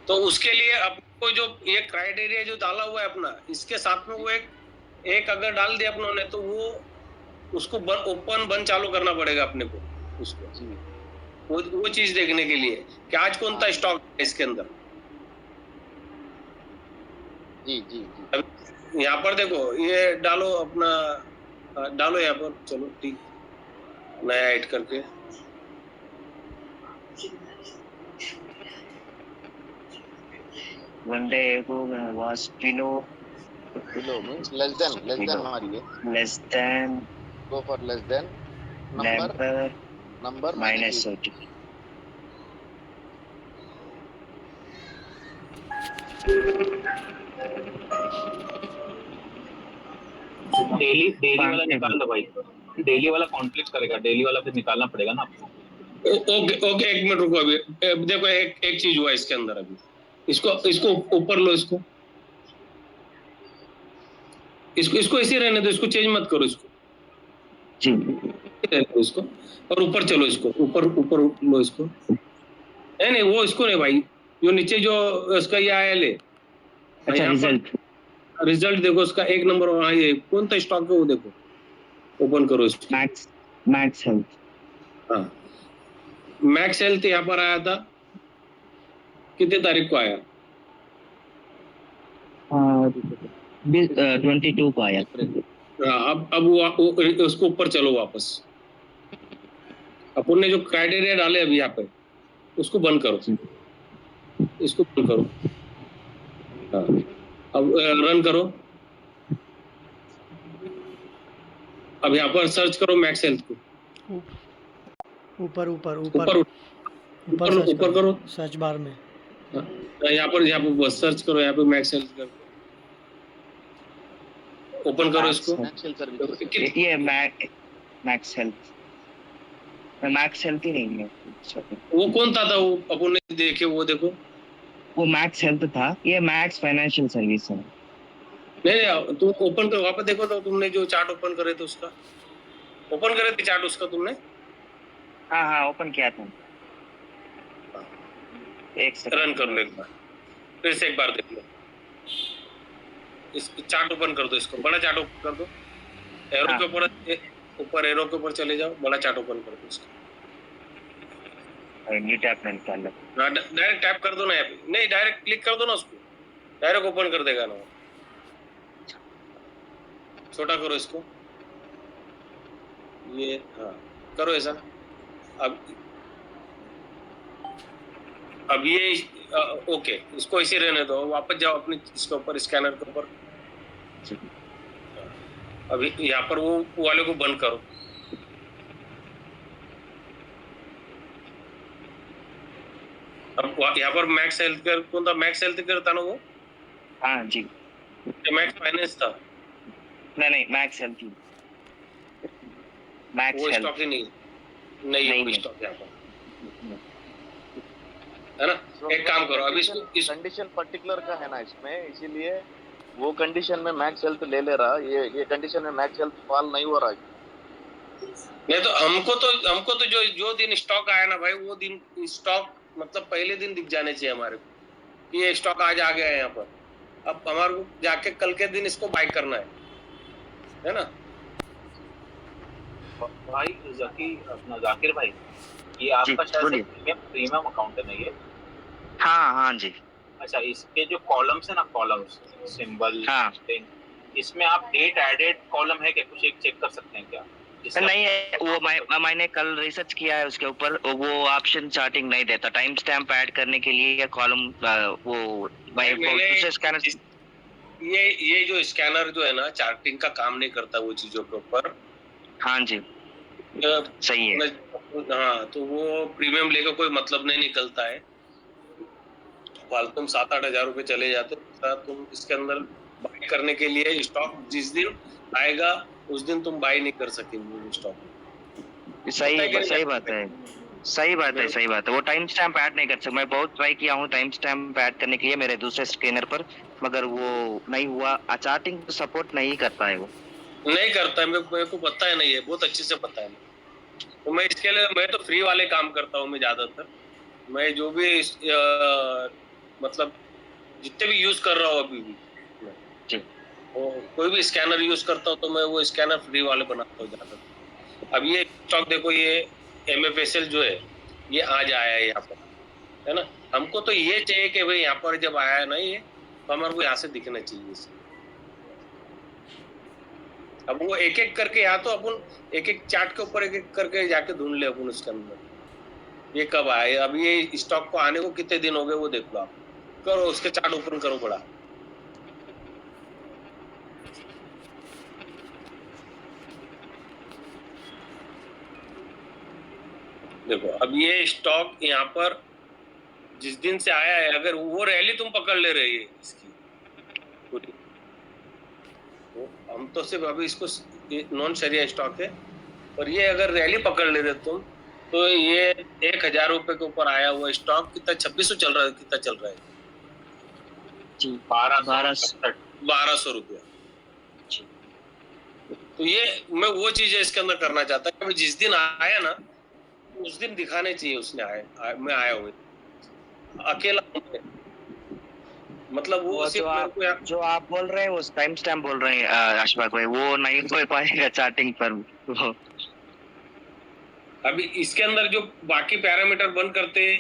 तो उसके लिए आपको जो ये क्राइटेरिया जो डाला हुआ है अपना, इसके साथ में वो एक अगर डाल दिया अपनों ने, तो वो उसको ओपन बंद चालू करना पड़ेगा अपने को, उसको जी वो चीज देखने के लिए कि आज कौन सा स्टॉक है इसके अंदर। जी जी जी अब यहाँ पर देखो, ये डालो अपना, डालो यहाँ पर, चलो ठीक, नया ऐड करके। One day ago was below below means less than below हमारी है less than go for less than number number -80. Daily वाला निकाल दो भाई, डेली वाला कॉन्फ्लिक्ट करेगा, डेली वाला फिर निकालना पड़ेगा ना आपको। ओके ओके, एक मिनट रुको, अभी देखो एक चीज हुआ इसके अंदर। अभी इसको ऊपर लो, इसको ऐसे रहने दो, इसको चेंज मत करो, इसको जी रहने दो इसको, और ऊपर चलो, इसको ऊपर लो इसको। नहीं वो इसको नहीं भाई, जो नीचे जो इसका ये आया ले, अच्छा रिजल्ट देखो उसका 1 नंबर वहाँ, ये कौन सा स्टॉक है वो देखो, ओपन करो इसको। Max health. हाँ, मैक्स हेल्थ यहाँ पर आया था, कितनी तारीख को आया? 22 को आया। हाँ, अब वो उसको ऊपर चलो वापस, अपन ने जो क्राइटेरिया डाले अभी यहाँ पे, उसको बंद करो, इसको बंद करो। हाँ, अब रन करो। अब यहाँ पर सर्च करो मैक्स हेल्थ को, ऊपर ऊपर करो, सर्च बार में। यहाँ पर बस सर्च करो, यहाँ पे मैक्स हेल्थ कर ओपन करो इसको। ये मैक्स हेल्थ ही नहीं है। वो कौन था वो अपन ने देखे, वो देखो, वो मैक्स हेल्थ था, ये मैक्स फाइनेंशियल सर्विस है। नहीं तुम ओपन करो, वहाँ पे देखो, तो तुमने जो चार्ट ओपन करे थे उसका, ओपन करे थे चार्ट उसका तुमने? हाँ ओपन किया था। एक सेकंड रन कर लो एक बार, फिर से एक बार देख लो, इस चार्ट ओपन कर दो, इसको बड़ा चार्ट ओपन कर दो, एरो के ऊपर एरो के ऊपर चले जाओ, बड़ा चार्ट ओपन कर दो इसको। न्यू टैब में निकाल लो, डायरेक्ट टैप कर दो ना यहाँ पे, नहीं डायरेक्ट क्लिक कर दो ना उसको, डायरेक्ट ओपन कर देगा ना। छोटा करो इसको, ये हाँ करो ऐसा। अब ये ओके, इसको इसी रहने दो, वापस जाओ अपने इसके ऊपर, स्कैनर के ऊपर। अभी यहाँ पर वो वाले को बंद करो। अब यहाँ पर मैक्स हेल्थ केयर कौन था? मैक्स हेल्थ केयर था ना वो? हाँ जी। मैक्स फाइनेंस था? नहीं मैक्स हेल्थ ही, मैक्स वो हेल्थ स्टॉक ही नहीं वो स्टॉक यहाँ पर है ना। एक काम करो, अभी इसको कंडीशन पर्टिकुलर का है ना इसमें, इसीलिए वो कंडीशन में मैक्स हेल्थ ले रहा, ये कंडीशन में मैक्स हेल्थ फॉल नहीं हो रहा है। नहीं तो हमको तो जो दिन स्टॉक आया ना भाई, वो दिन स्टॉक मतलब पहले दिन दिख जाने चाहिए हमारे को कि ये स्टॉक आज आ गया है यहाँ पर। अब हमारे को जाके कल के दिन इसको बाय करना है ना। भाई जाकिर भाई, ये आपका शायद प्रीमियम अकाउंट है ना ये? हाँ जी। अच्छा, इसके जो कॉलम्स है ना, कॉलम्स सिंबल, हाँ। इसमें आप डेट एडेड कॉलम है क्या, कुछ एक चेक कर सकते हैं क्या? नहीं है वो, मैंने कल रिसर्च किया है उसके ऊपर, वो ऑप्शन चार्टिंग नहीं देता। टाइम स्टैम्प ऐड करने के लिए या कॉलम वो ये जो स्कैनर जो है ना, चार्टिंग का काम नहीं करता वो चीजों के ऊपर। हाँ जी, सही है। हाँ, तो वो प्रीमियम लेकर कोई मतलब नहीं निकलता है। फालतू में 7-8 हजार रुपए चले जाते हैं। तुम इसके अंदर बाई करने के लिए स्टॉक जिस दिन आएगा उस दिन तुम बाई नहीं कर सकेंगे स्टॉक। सही बात है। सही बात है। वो टाइम स्टैम्प ऐड नहीं कर सकता। मैं बहुत ट्राई किया हूँ टाइम स्टैम्प ऐड करने के लिए मेरे दूसरे स्कैनर पर, मगर वो नहीं हुआ। चार्टिंग सपोर्ट नहीं करता है वो। नहीं करता है, मेरे को पता है, नहीं है, बहुत अच्छे से पता है। तो मैं इसके लिए मैं तो फ्री वाले काम करता हूँ। मैं ज्यादातर मैं जो भी मतलब जितने भी यूज कर रहा हूँ अभी भी जी। कोई भी स्कैनर यूज करता हूँ तो मैं वो स्कैनर फ्री वाले बनाता हूँ ज्यादातर। अब ये स्टॉक देखो, ये MFSL जो है ये आज आया है यहाँ पर, है ना। हमको तो ये चाहिए कि भाई यहाँ पर जब आया है ना ये, तो हमारे को यहाँ से दिखना चाहिए इसे। अब वो एक एक करके, यहाँ तो अपन एक एक चार्ट के ऊपर एक एक करके जाके ढूंढ ले अपन उसके अंदर ये कब आया। अब ये स्टॉक को आने को कितने दिन हो गए वो देख लो आप, करो उसके चार्ट ओपन करो बड़ा। देखो अब ये स्टॉक यहाँ पर जिस दिन से आया है, अगर वो रैली तुम पकड़ ले रही है इसकी पूरी, तो हम तो सिर्फ अभी इसको नॉन शरिया स्टॉक है, और ये अगर रैली पकड़ ले तुम, तो ये 1000 रुपए के ऊपर आया हुआ स्टॉक कितना 2600 चल रहा है, कितना चल रहा है जी 1200 रुपया। तो ये मैं वो चीज है इसके अंदर करना चाहता है कि जिस दिन आया ना उस दिन दिखाने चाहिए उसने मैं आया हुए अकेला, मतलब वो जो आप बोल रहे हैं वो टाइम स्टैम्प बोल रहे हैं अशफाक भाई, वो नहीं हो पाएगा चार्टिंग पर। अभी इसके अंदर जो बाकी पैरामीटर बंद करते हैं,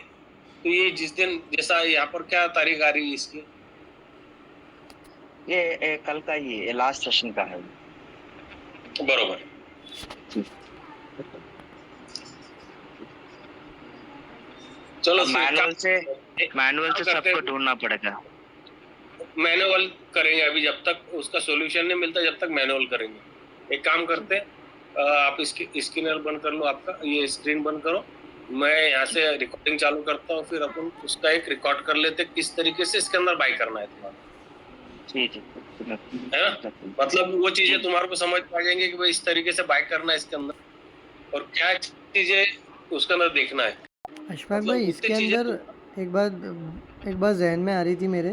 तो ये जिस दिन जैसा यहाँ पर क्या तारीख आ रही है इसकी, ये कल का ही लास्ट सेशन का है। बरोबर। चलो मैनुअल से सबको ढूंढना पड़ेगा। मैनुअल करेंगे अभी, जब तक उसका सॉल्यूशन नहीं मिलता जब तक मैनुअल करेंगे। एक काम करते हैं, आप इसकी स्क्रीनर बंद कर लो, आपका ये स्क्रीन बंद करो, मैं यहाँ से रिकॉर्डिंग चालू करता हूँ, फिर अपन उसका एक रिकॉर्ड कर लेते हैं किस तरीके से इसके अंदर बाई करना है तुम्हारा, है ना। मतलब वो चीजें तुम्हारे को समझ पा जाएंगे कि भाई इस तरीके से बाई करना है इसके अंदर, और क्या चीजें उसके अंदर देखना है। अशफाक भाई इसके अंदर एक बात जहन में आ रही थी मेरे।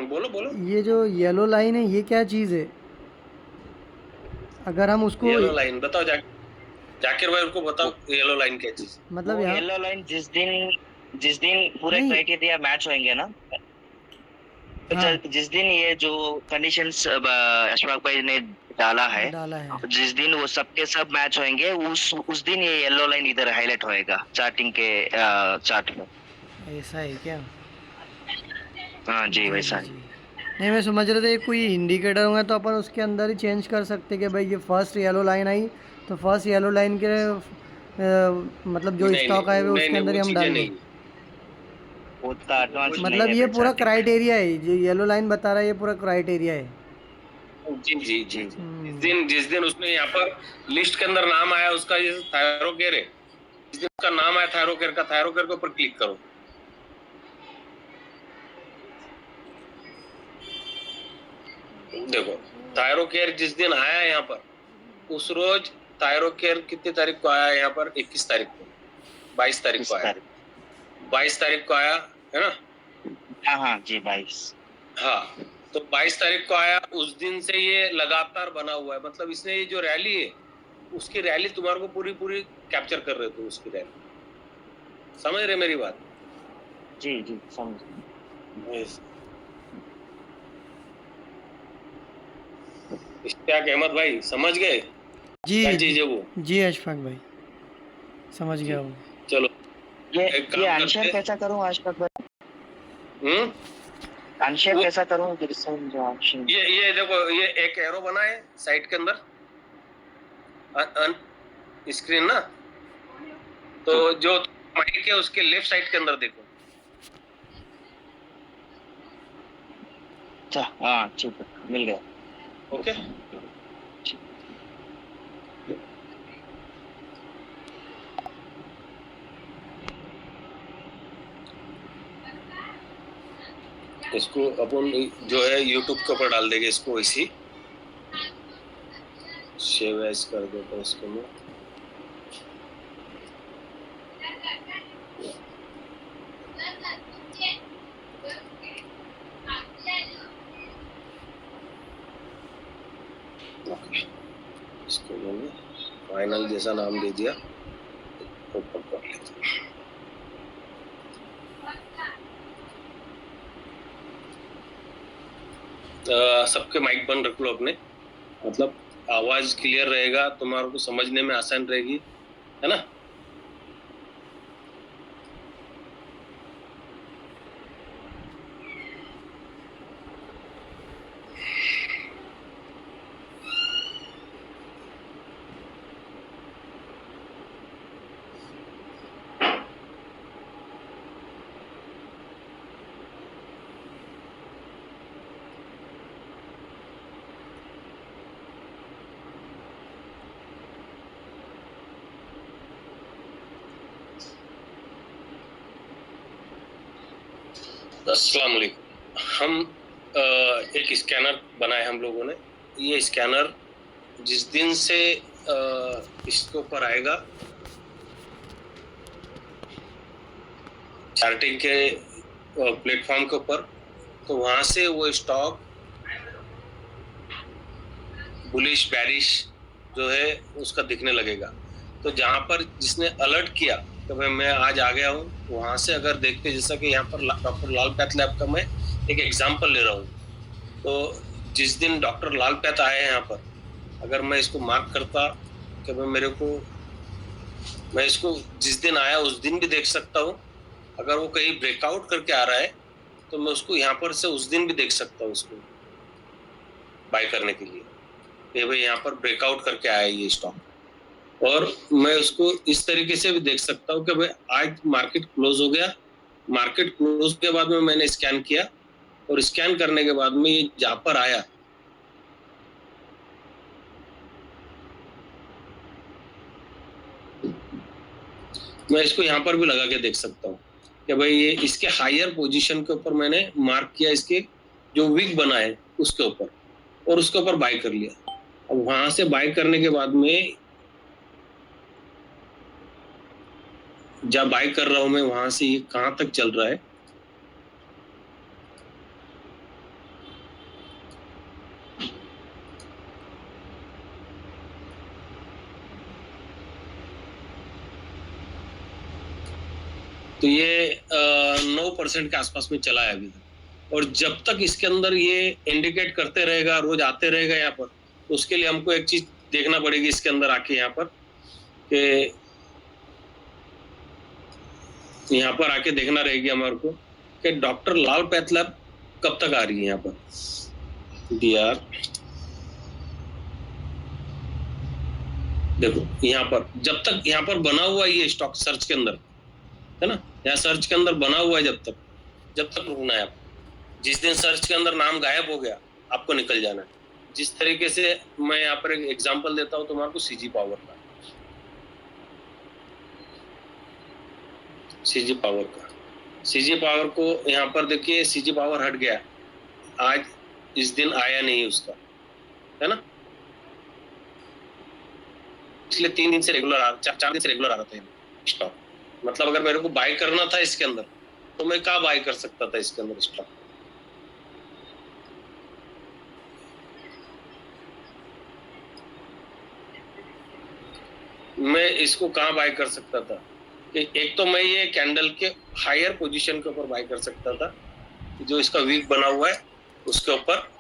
बोलो। ये जो येलो लाइन है ये क्या चीज़ है? अगर हम उसको येलो लाइन बताओ, जाकिर भाई उनको बताओ येलो लाइन क्या चीज। मतलब येलो लाइन जिस दिन पूरे क्राइटेरिया मैच होंगे ना, हाँ, जिस दिन ये जो कंडीशंस अशफाक भाई ने डाला है जिस दिन वो सबके सब मैच होंगे, उस दिन ये येलो लाइन इधर हाईलाइट होएगा चार्टिंग के चार्ट में। ऐसा है क्या? हाँ जी वैसा है। नहीं, मैं समझ रहा था कोई इंडिकेटर होगा तो अपन उसके अंदर ही चेंज कर सकते कि भाई ये फर्स्ट येलो लाइन आई तो फर्स्ट येलो लाइन के मतलब जो स्टॉक आए हुए उसके अंदर ही हम डालेंगे। मतलब ये पूरा क्राइटेरिया है, जो येलो लाइन बता रहा है ये पूरा क्राइटेरिया है। जी। जिस दिन उसने यहाँ पर लिस्ट के अंदर नाम आया उसका, ये थायरोकेयर है, जिस दिन उसका नाम आया थायरोकेयर का, थायरोकेयर के ऊपर क्लिक करो। देखो थायरोकेयर जिस दिन आया यहाँ पर, उस रोज थायरोकेयर कितनी तारीख को आया यहाँ पर? 21 तारीख को, 22 तारीख को आया, 22 तारीख को आया है ना। हाँ जी 22। हाँ, तो 22 तारीख को आया, उस दिन से ये लगातार बना हुआ है। मतलब इसने ये जो रैली है उसकी रैली तुम्हारे को पूरी कैप्चर कर रहे थे उसकी रैली, समझ रहे मेरी बात? जी समझ। इश्तियाक अहमद भाई समझ गए क्या चीज है वो? जी अशफाक भाई समझ गया हूँ। चलो ये अनशेयर कैसा करूँ अशफाक भाई? अनशेयर कैसा करूँ? ये देखो, ये एक एरो बना है साइड के अंदर स्क्रीन ना, तो जो माइक है उसके लेफ्ट साइड के अंदर देखो, अच्छा हाँ ठीक है, मिल गया। ओके। इसको अपन जो है यूट्यूब के ऊपर डाल देंगे, इसको इसी सेव एज कर देता हूँ इसको मैं। इसको मैंने फाइनल जैसा नाम दे दिया, ओपन कर लेते हैं। सबके माइक बंद रख लो अपने, मतलब आवाज क्लियर रहेगा, तुम्हारे को समझने में आसान रहेगी, है ना। अस्सलाम वालेकुम। हम एक स्कैनर बनाए हम लोगों ने। ये स्कैनर जिस दिन से इसके ऊपर आएगा, चार्टिंग के प्लेटफॉर्म के ऊपर, तो वहां से वो स्टॉक बुलिश बैरिश जो है उसका दिखने लगेगा। तो जहां पर जिसने अलर्ट किया कि भाई मैं आज आ गया हूँ, वहां से अगर देखते, जैसा कि यहाँ पर डॉक्टर लाल पैथ लैब का मैं एक एग्जांपल ले रहा हूँ, तो जिस दिन डॉक्टर लाल पैथ आए हैं यहाँ पर, अगर मैं इसको मार्क करता कि भाई मेरे को, मैं इसको जिस दिन आया उस दिन भी देख सकता हूँ। अगर वो कहीं ब्रेकआउट करके आ रहा है तो मैं उसको यहाँ पर से उस दिन भी देख सकता हूँ, उसको बाय करने के लिए कि भाई यहाँ पर ब्रेकआउट करके आया ये स्टॉक। और मैं उसको इस तरीके से भी देख सकता हूँ कि भाई आज मार्केट क्लोज हो गया, मार्केट क्लोज के बाद में मैंने स्कैन किया, और स्कैन करने के बाद में ये जहाँ पर आया, मैं इसको यहाँ पर भी लगा के देख सकता हूँ कि भाई ये इसके हायर पोजीशन के ऊपर मैंने मार्क किया, इसके जो वीक बना है उसके ऊपर, और उसके ऊपर बाय कर लिया। अब वहां से बाय करने के बाद में जब बाय कर रहा हूं मैं, वहां से ये कहाँ तक चल रहा है, तो ये 9% के आसपास में चला है अभी तक। और जब तक इसके अंदर ये इंडिकेट करते रहेगा, रोज आते रहेगा यहाँ पर, तो उसके लिए हमको एक चीज देखना पड़ेगी इसके अंदर आके, यहाँ पर कि यहाँ पर आके देखना रहेगी हमारे को कि डॉक्टर लाल पैथ लैब कब तक आ रही है यहाँ पर। डीआर देखो, यहाँ पर जब तक यहाँ पर बना हुआ है ये स्टॉक सर्च के अंदर, है ना, यहाँ सर्च के अंदर बना हुआ है, जब तक रुकना है आप। जिस दिन सर्च के अंदर नाम गायब हो गया, आपको निकल जाना है। जिस तरीके से मैं यहाँ पर एक एग्जांपल देता हूँ तुम्हारे को सीजी पावर का, सीजी पावर को यहाँ पर देखिए, सीजी पावर हट गया, आज इस दिन आया नहीं उसका, है ना, इसलिए 3 दिन से रेगुलर 4 दिन से रेगुलर आ रहा था स्टॉक। मतलब अगर मेरे को बाय करना था इसके अंदर, तो मैं कहाँ बाय कर सकता था इसके अंदर स्टॉक। मैं इसको कहाँ बाय कर सकता था, एक तो मैं ये कैंडल के हायर पोजीशन के ऊपर बाय कर सकता था, जो इसका वीक बना हुआ है उसके ऊपर,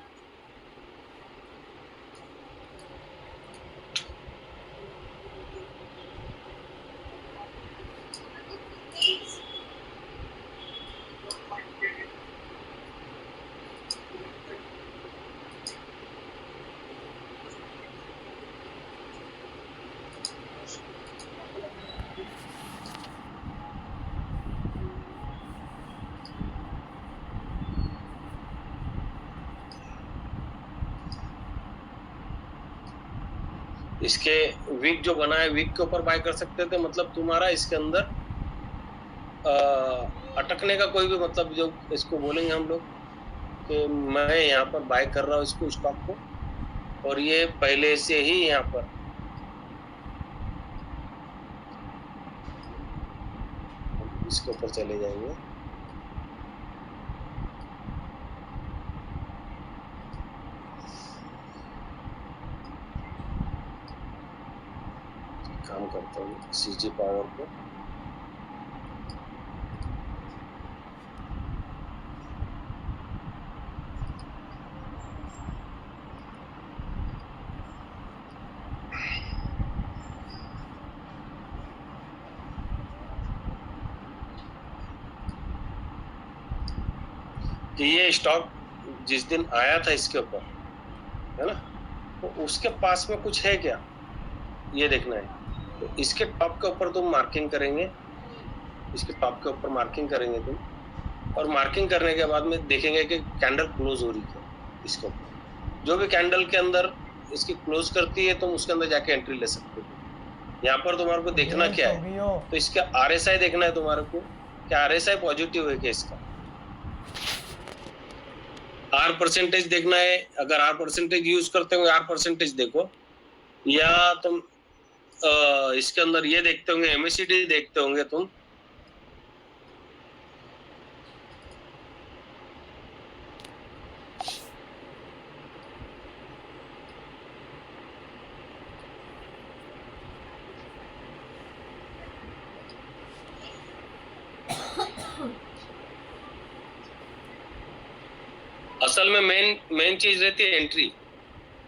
इसके वीक जो बना है वीक के ऊपर बाय कर सकते थे, मतलब तुम्हारा इसके अंदर अटकने का कोई भी मतलब जो इसको बोलेंगे हम लोग कि मैं यहाँ पर बाय कर रहा हूँ इसको स्टॉक को, और ये पहले से ही यहाँ पर इसके ऊपर चले जाएंगे। काम करता हूँ सीजी पावर को, कि ये स्टॉक जिस दिन आया था इसके ऊपर, है ना, तो उसके पास में कुछ है क्या, ये देखना है। तो इसके टॉप के ऊपर तुम मार्किंग करेंगे, इसके टॉप के ऊपर मार्किंग करेंगे तुम, और मार्किंग करने के बाद में देखेंगे कि कैंडल क्लोज हो रही है इसके ऊपर। जो भी कैंडल के अंदर इसकी क्लोज करती है तुम उसके अंदर जाके एंट्री ले सकते हो। यहाँ पर तुम्हारे को देखना क्या है, तो इसका RSI देखना है तुम्हारे को, क्या RSI पॉजिटिव है क्या इसका, R परसेंटेज देखना है। अगर R परसेंटेज यूज करते होंगे R परसेंटेज देखो, या तुम इसके अंदर ये देखते होंगे MACD देखते होंगे तुम, असल में मेन चीज रहती है एंट्री।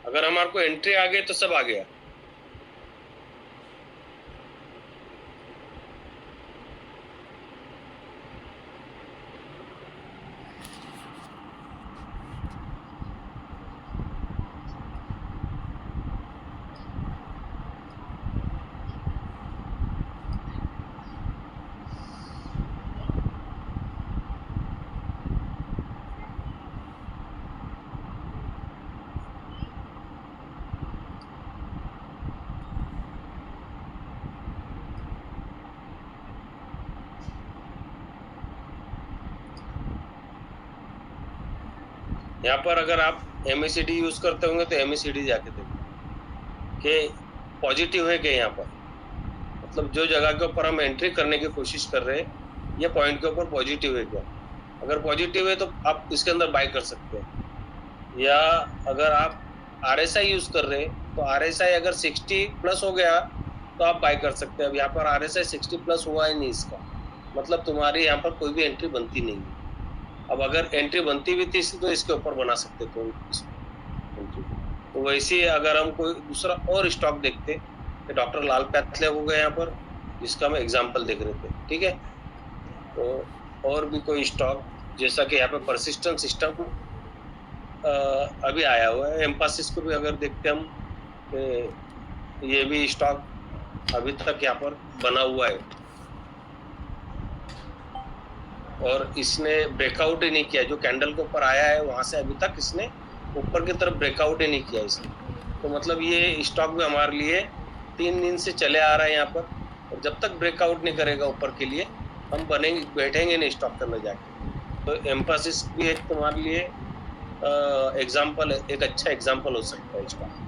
अगर हमारे को एंट्री आ गई तो सब आ गया। यहाँ पर अगर आप MACD यूज करते होंगे तो MACD जाके देखो कि पॉजिटिव है क्या यहाँ पर, मतलब जो जगह के ऊपर हम एंट्री करने की कोशिश कर रहे हैं ये पॉइंट के ऊपर पॉजिटिव है क्या। अगर पॉजिटिव है तो आप इसके अंदर बाय कर सकते हैं। या अगर आप RSI यूज कर रहे हैं तो RSI अगर 60 प्लस हो गया तो आप बाय कर सकते हैं। अब यहाँ पर RSI 60 प्लस हुआ ही नहीं इसका, मतलब तुम्हारी यहाँ पर कोई भी एंट्री बनती नहीं है। अब अगर एंट्री बनती भी थी तो इसके ऊपर बना सकते थे एंट्री। तो वैसे अगर हम कोई दूसरा और स्टॉक देखते तो डॉक्टर लाल पैथले हो गए यहाँ पर, जिसका हम एग्जांपल देख रहे थे, ठीक है। तो और भी कोई स्टॉक जैसा कि यहाँ पे परसिस्टेंट सिस्टम अभी आया हुआ है, एम्फासिस को भी अगर देखते हम तो ये भी स्टॉक अभी तक यहाँ पर बना हुआ है और इसने ब्रेकआउट ही नहीं किया। जो कैंडल के ऊपर आया है वहां से अभी तक इसने ऊपर की तरफ ब्रेकआउट ही नहीं किया इसने। तो मतलब ये स्टॉक भी हमारे लिए 3 दिन से चले आ रहा है यहाँ पर, और जब तक ब्रेकआउट नहीं करेगा ऊपर के लिए हम बैठेंगे नहीं स्टॉक के अंदर जाके। तो एम्फासिस भी एक तुम्हारे लिए एग्जाम्पल, एक अच्छा एग्जाम्पल हो सकता है स्टॉक।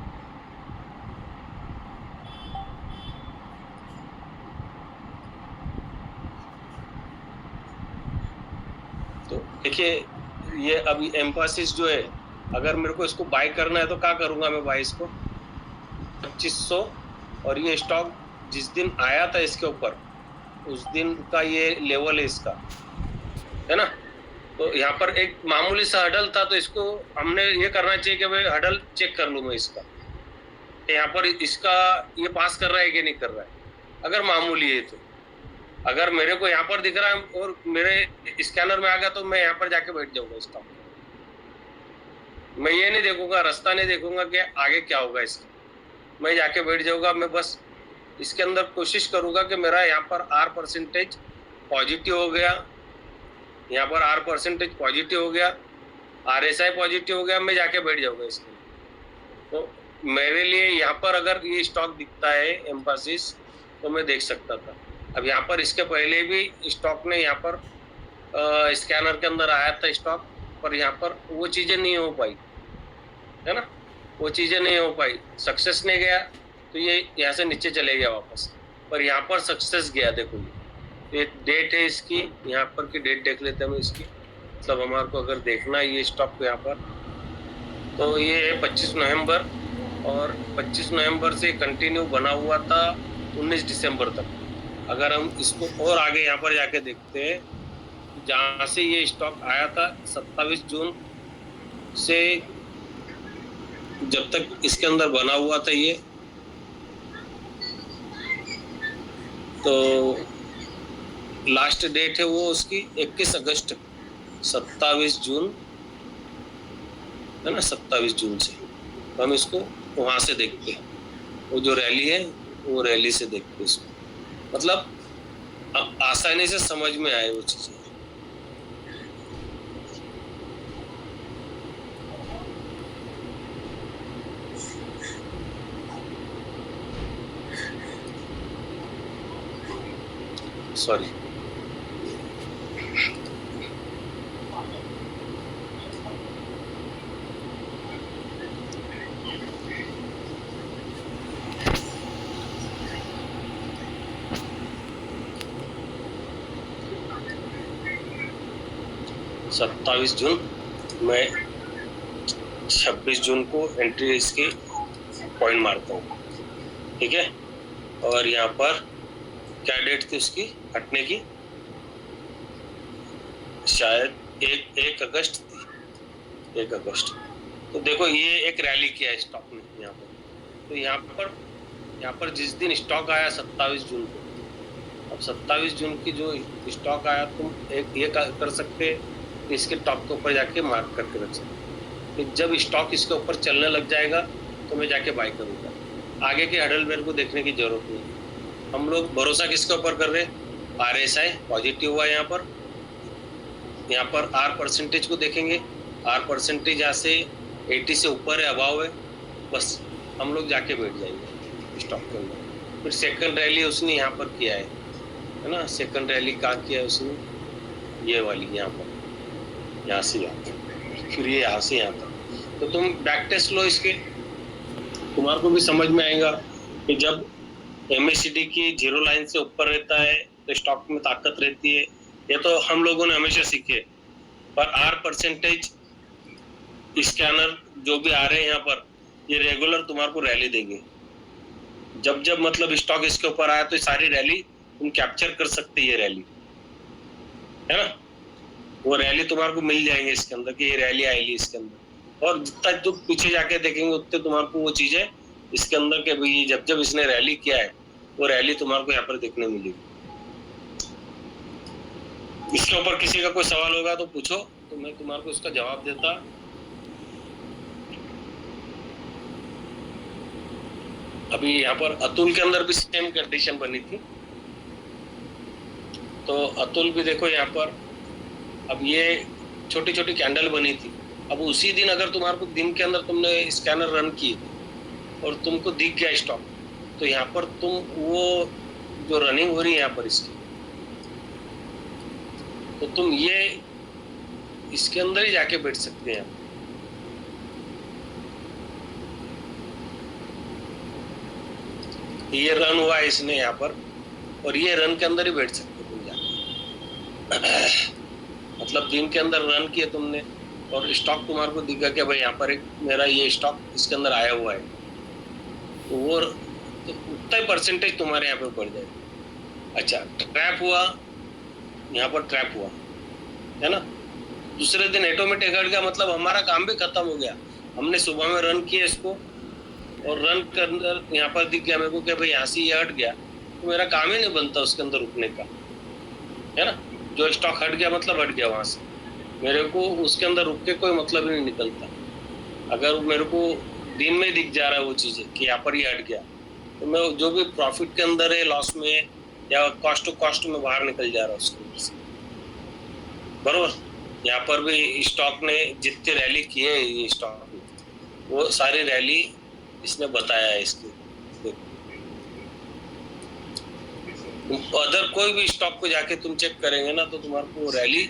तो देखिए ये अभी एम्फासिस जो है, अगर मेरे को इसको बाय करना है तो क्या करूंगा मैं, बाय इसको 2500, और ये स्टॉक जिस दिन आया था इसके ऊपर उस दिन का ये लेवल है इसका, है ना। तो यहाँ पर एक मामूली सा हडल था, तो इसको हमने ये करना चाहिए कि भाई हडल चेक कर लूँ मैं इसका, यहाँ पर इसका ये पास कर रहा है कि नहीं कर रहा है। अगर मामूली है तो, अगर मेरे को यहाँ पर दिख रहा है और मेरे स्कैनर में आ गया तो मैं यहाँ पर जाके बैठ जाऊंगा स्टॉक। मैं ये नहीं देखूंगा, रास्ता नहीं देखूंगा कि आगे क्या होगा इसका, मैं जाके बैठ जाऊंगा। मैं बस इसके अंदर कोशिश करूंगा कि मेरा यहाँ पर R परसेंटेज पॉजिटिव हो गया, यहाँ पर R परसेंटेज पॉजिटिव हो गया, RSI पॉजिटिव हो गया, मैं जाके बैठ जाऊंगा इसके। तो मेरे लिए यहाँ पर अगर ये स्टॉक दिखता है एम्फासिस तो मैं देख सकता था। अब यहाँ पर इसके पहले भी स्टॉक ने यहाँ पर स्कैनर के अंदर आया था स्टॉक, पर यहाँ पर वो चीजें नहीं हो पाई, है ना, वो चीजें नहीं हो पाई, सक्सेस नहीं गया तो ये यहाँ से नीचे चले गया वापस। पर यहाँ पर सक्सेस गया। देखो ये डेट है इसकी, यहाँ पर की डेट देख लेते हैं हम इसकी, मतलब हमारे को अगर देखना है ये स्टॉक को यहाँ पर, तो ये है 25 नवंबर और 25 नवंबर से कंटिन्यू बना हुआ था 19 दिसंबर तक। अगर हम इसको और आगे यहाँ पर जाके देखते हैं, जहाँ से ये स्टॉक आया था 27 जून से जब तक इसके अंदर बना हुआ था ये, तो लास्ट डेट है वो उसकी 21 अगस्त, 27 जून है ना, 27 जून से हम इसको वहां से देखते हैं, वो जो रैली है वो रैली से देखते हैं इसको, मतलब आसानी से समझ में आए वो चीजें। सॉरी, सत्ताईस जून, मैं 26 जून को एंट्री इसकी पॉइंट मारता हूँ, ठीक है। और यहाँ पर क्या डेट थी उसकी हटने की, शायद एक अगस्त थी, 1 अगस्त। तो देखो ये एक रैली किया है स्टॉक ने यहाँ पर, तो यहाँ पर जिस दिन स्टॉक आया 27 जून को, अब 27 जून की जो स्टॉक आया, तुम एक ये कर सकते इसके टॉप के ऊपर जाके मार्क करके रख सकते, जब स्टॉक इसके ऊपर चलने लग जाएगा तो मैं जाके बाय करूँगा। आगे के हडल बेयर को देखने की जरूरत नहीं। हम लोग भरोसा किसके ऊपर कर रहे हैं, RSI पॉजिटिव हुआ यहाँ पर R परसेंटेज को देखेंगे, R परसेंटेज यहाँ से 80 से ऊपर है, अबाव है, बस हम लोग जाके बैठ जाएंगे स्टॉक के अंदर। फिर सेकंड रैली उसने यहाँ पर किया है ना, सेकंड रैली कहाँ किया है उसने, ये वाली यहाँ पर, यहाँ से यहाँ तक, फिर ये यहाँ से यहाँ तक। तो तुम बैक टेस्ट लो इसके, तुम्हारे को भी समझ में आएगा कि जब MACD की जीरो लाइन से ऊपर रहता है तो स्टॉक में ताकत रहती है। ये तो हम लोगों ने हमेशा सीखे, पर R परसेंटेज स्कैनर जो भी आ रहे हैं यहाँ पर, ये रेगुलर तुम्हारे को रैली देंगे। जब जब मतलब स्टॉक इसके ऊपर आया तो सारी रैली तुम कैप्चर कर सकते, ये रैली है ना, वो रैली तुम्हारे को मिल जाएंगे इसके अंदर कि ये रैली आएगी इसके अंदर। और जितना जो पीछे जाके देखेंगे उतने तुम्हारे को वो चीजें इसके अंदर के भाई जब जब इसने रैली किया है वो रैली तुम्हारे को यहाँ पर देखने मिलेगी। इसके ऊपर किसी का कोई सवाल होगा तो पूछो, तो मैं तुम्हारे को इसका जवाब देता। अभी यहाँ पर अतुल के अंदर भी सेम कंडीशन बनी थी, तो अतुल भी देखो यहाँ पर, अब ये छोटी छोटी कैंडल बनी थी। अब उसी दिन अगर तुम्हारे को दिन के अंदर तुमने स्कैनर रन की और तुमको दिख गया स्टॉक, तो यहाँ पर तुम वो जो रनिंग हो रही है यहाँ पर इसकी, तो तुम ये इसके अंदर ही जाके बैठ सकते हैं। ये रन हुआ है इसने यहाँ पर, और ये रन के अंदर ही बैठ सकते तुम जाके। मतलब दिन के अंदर रन किए तुमने और स्टॉक तुम्हारे को दिखा कि भाई यहाँ पर एक मेरा ये स्टॉक इसके अंदर आया हुआ है, तो वो तो उतना ही परसेंटेज तुम्हारे यहाँ पे बढ़ जाएगा। अच्छा, ट्रैप हुआ, यहाँ पर ट्रैप हुआ है ना, दूसरे दिन ऑटोमेटिक हट गया, मतलब हमारा काम भी खत्म हो गया। हमने सुबह में रन किया इसको और रन के अंदर यहाँ पर दिख गया मेरे को कि भाई यहाँ से ये हट गया, तो मेरा काम ही नहीं बनता उसके अंदर रुकने का, है ना। जो स्टॉक हट गया मतलब हट गया, वहां से मेरे को उसके अंदर रुक के कोई मतलब ही नहीं निकलता। अगर मेरे को दिन में दिख जा रहा है वो चीजें कि यहाँ पर ही हट गया, तो मैं जो भी प्रॉफिट के अंदर है, लॉस में या कॉस्ट टू कॉस्ट में बाहर निकल जा रहा है उसके अंदर से, बरोबर। यहाँ पर भी स्टॉक ने जितनी रैली की है, ये स्टॉक वो सारी रैली इसने बताया है इसके। अदर कोई भी स्टॉक को जाके तुम चेक करेंगे ना तो तुम्हारे को रैली,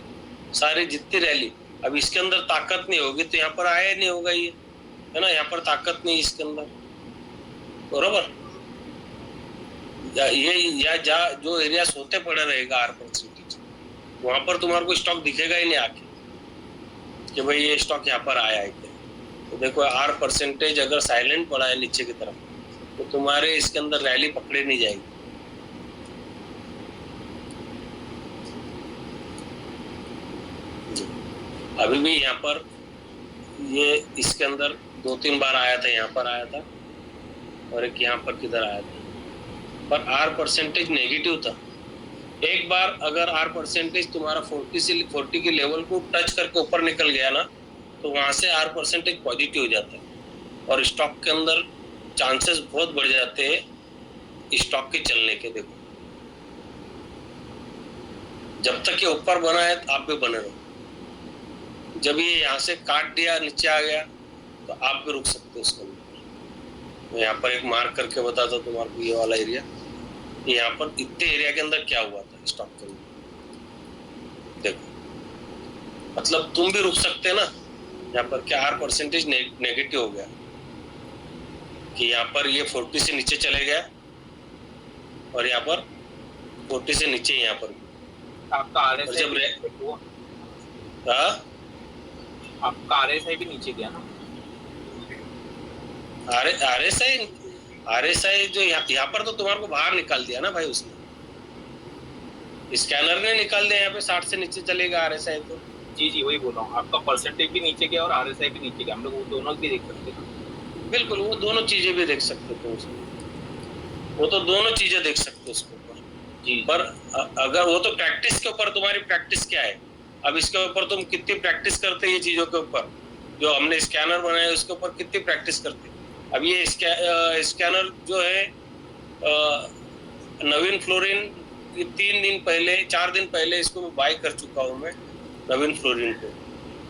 सारी जितनी रैली, अब इसके अंदर ताकत नहीं होगी तो यहाँ पर आया नहीं होगा ये, है ना, यहाँ पर ताकत नहीं इसके अंदर, बरोबर। या जो एरिया सोते पड़े रहेगा R% वहां पर तुम्हारे को स्टॉक दिखेगा ही नहीं आके कि भाई ये स्टॉक यहाँ पर आया है क्या। तो देखो R% अगर साइलेंट पड़ा है नीचे की तरफ तो तुम्हारे इसके अंदर रैली पकड़े नहीं जाएगी। अभी भी यहाँ पर ये इसके अंदर 2-3 बार आया था, यहाँ पर आया था और एक यहाँ पर किधर आया था, पर R% नेगेटिव था। एक बार अगर R% तुम्हारा 40 के लेवल को टच करके ऊपर निकल गया ना तो वहां से R% पॉजिटिव हो जाता है और स्टॉक के अंदर चांसेस बहुत बढ़ जाते हैं स्टॉक के चलने के। देखो जब तक ये ऊपर बना है तो आप भी बने रहो, जब ये यहाँ से काट दिया नीचे आ गया तो आप भी रुक सकते हो उसके अंदर। मैं यहाँ पर एक मार्क करके बताता हूँ तुम्हारे को, ये वाला एरिया, यहाँ पर इतने एरिया के अंदर क्या हुआ था स्टॉक के अंदर। देखो मतलब तुम भी रुक सकते हैं ना, यहाँ पर क्या R% नेगेटिव हो गया कि यहाँ पर ये 40 से नीचे चले गया और यहाँ पर 40 से नीचे यहाँ पर आपका RSI भी नीचे गया ना। RSI जो यहाँ पर तो तुम्हारे को बाहर निकाल दिया ना भाई उसने, स्कैनर ने निकाल दिया। यहाँ पे 60 से नीचे चलेगा RSI तो। जी वही बोल रहा हूँ, आपका परसेंटेज भी नीचे गया और RSI भी नीचे गया, हम लोग वो दोनों भी देख सकते हैं। बिल्कुल, वो दोनों चीजें भी देख सकते हो उसमें, वो तो दोनों चीजें देख सकते हो उसके ऊपर जी। पर अगर वो तो प्रैक्टिस के ऊपर, तुम्हारी प्रैक्टिस क्या है, अब इसके ऊपर तुम कितनी प्रैक्टिस करते ये चीजों के ऊपर, जो हमने स्कैनर बनाया उसके ऊपर कितनी प्रैक्टिस करते। अब ये स्कैनर जो है नवीन फ्लोरिन, 3 दिन पहले 4 दिन पहले इसको बाय कर चुका हूँ मैं नवीन फ्लोरिन को,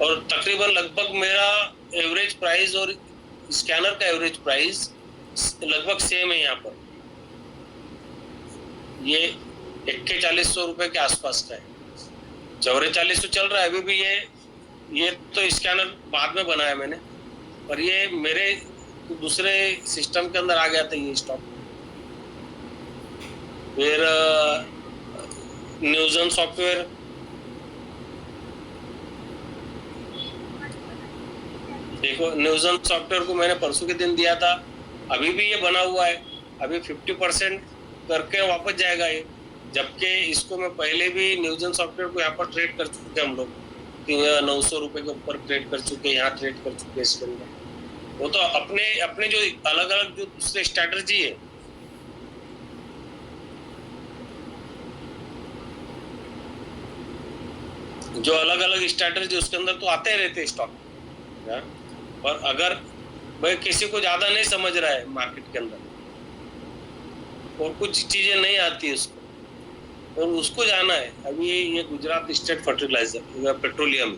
और तकरीबन लगभग मेरा एवरेज प्राइस और स्कैनर का एवरेज प्राइस लगभग सेम है। यहाँ पर ये 4100 रुपए के आसपास का है, 4400 चल रहा है अभी भी। ये तो स्कैनर बाद में बनाया मैंने, पर ये मेरे दूसरे सिस्टम के अंदर आ गया था ये स्टॉक। फिर न्यूज़न सॉफ्टवेयर, देखो न्यूज़न सॉफ्टवेयर को मैंने परसों के दिन दिया था, अभी भी ये बना हुआ है, अभी 50% करके वापस जाएगा ये, जबकि इसको मैं पहले भी न्यूज़न सॉफ्टवेयर को यहाँ पर ट्रेड कर चुके हम लोग, 900 रुपए के ऊपर ट्रेड कर चुके, यहाँ ट्रेड कर चुके इसके अंदर। वो तो अपने जो अलग अलग जो दूसरे स्ट्रैटेजी है, जो अलग अलग स्ट्रैटेजी उसके अंदर तो आते रहते स्टॉक। और अगर भाई किसी को ज्यादा नहीं समझ रहा है मार्केट के अंदर और कुछ चीजें नहीं आती उसको और उसको जाना है, अभी ये Gujarat state fertiliser petroleum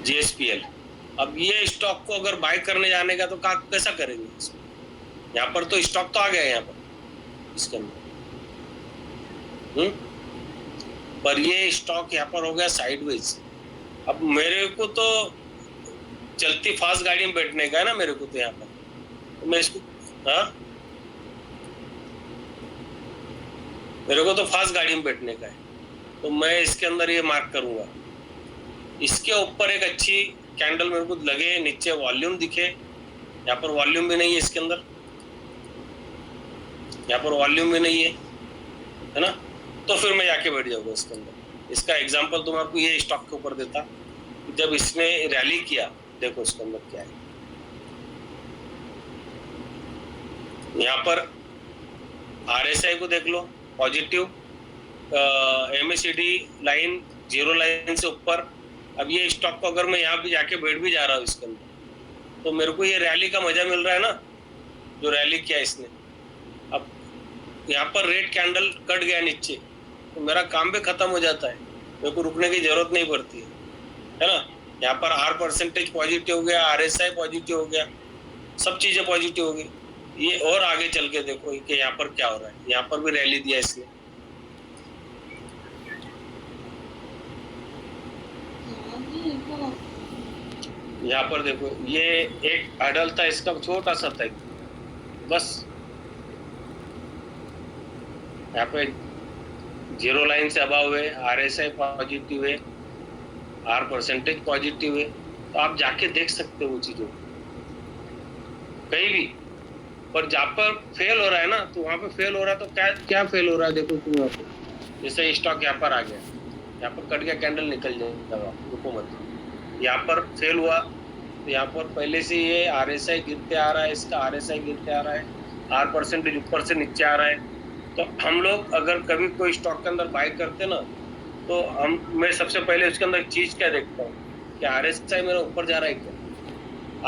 GSPL, अब ये स्टॉक को अगर बाय करने जाने का तो कैसा करेंगे इसमें? यहाँ पर तो स्टॉक तो आ गया है यहाँ पर इसके अंदर, पर ये स्टॉक यहाँ पर हो गया साइडवेज। अब मेरे को तो चलती फास्ट गाड़ी में बैठने का है ना मेरे को, तो यहाँ पर तो मैं इसको मेरे को तो फास्ट गाड़ी में बैठने का है, तो मैं इसके अंदर ये मार्क करूंगा। इसके ऊपर एक अच्छी कैंडल मेरे को लगे, नीचे वॉल्यूम दिखे, यहाँ पर वॉल्यूम भी नहीं है इसके अंदर, यहाँ पर वॉल्यूम भी नहीं है ना, तो फिर मैं जाके बैठ जाऊंगा इसके अंदर। इसका एग्जांपल तो मैं आपको ये स्टॉक के ऊपर देता, जब इसने रैली किया, देखो इसके अंदर क्या है, यहाँ पर RSI को देख लो पॉजिटिव, MACD लाइन 0 लाइन से ऊपर। अब ये स्टॉक को अगर मैं यहाँ भी जाके बैठ भी जा रहा हूँ इसके अंदर, तो मेरे को ये रैली का मजा मिल रहा है ना, जो रैली किया इसने। अब यहाँ पर रेड कैंडल कट गया नीचे, तो मेरा काम भी खत्म हो जाता है, मेरे को रुकने की जरूरत नहीं पड़ती है ना। यहाँ पर आर परसेंटेज पॉजिटिव हो गया, RSI पॉजिटिव हो गया, सब चीजें पॉजिटिव हो गई। ये और आगे चल के देखो कि यहाँ पर क्या हो रहा है। यहाँ पर भी रैली दिया इसने, यहाँ पर देखो ये एक आइडल था, इसका छोटा सा था बस। यहाँ पे जीरो लाइन से अबाव है, RSI पॉजिटिव है, आर परसेंटेज पॉजिटिव है। तो आप जाके देख सकते हो वो चीजों को कहीं भी। पर जहाँ पर फेल हो रहा है ना, तो वहां पे फेल हो रहा है। तो क्या क्या फेल हो रहा है देखो तुम यहाँ पे। जैसे स्टॉक यहाँ पर आ गया, यहाँ पर कट गया, कैंडल निकल जाएगा, रुको मत। यहाँ पर फेल हुआ तो यहाँ पर पहले से ये RSI गिरते आ रहा है, इसका RSI गिरते आ रहा है, आर परसेंटेज ऊपर से नीचे आ रहा है। तो हम लोग अगर कभी कोई स्टॉक के अंदर बाय करते ना, तो मैं सबसे पहले उसके अंदर चीज क्या देखता हूँ कि RSI मेरा ऊपर जा रहा है क्या,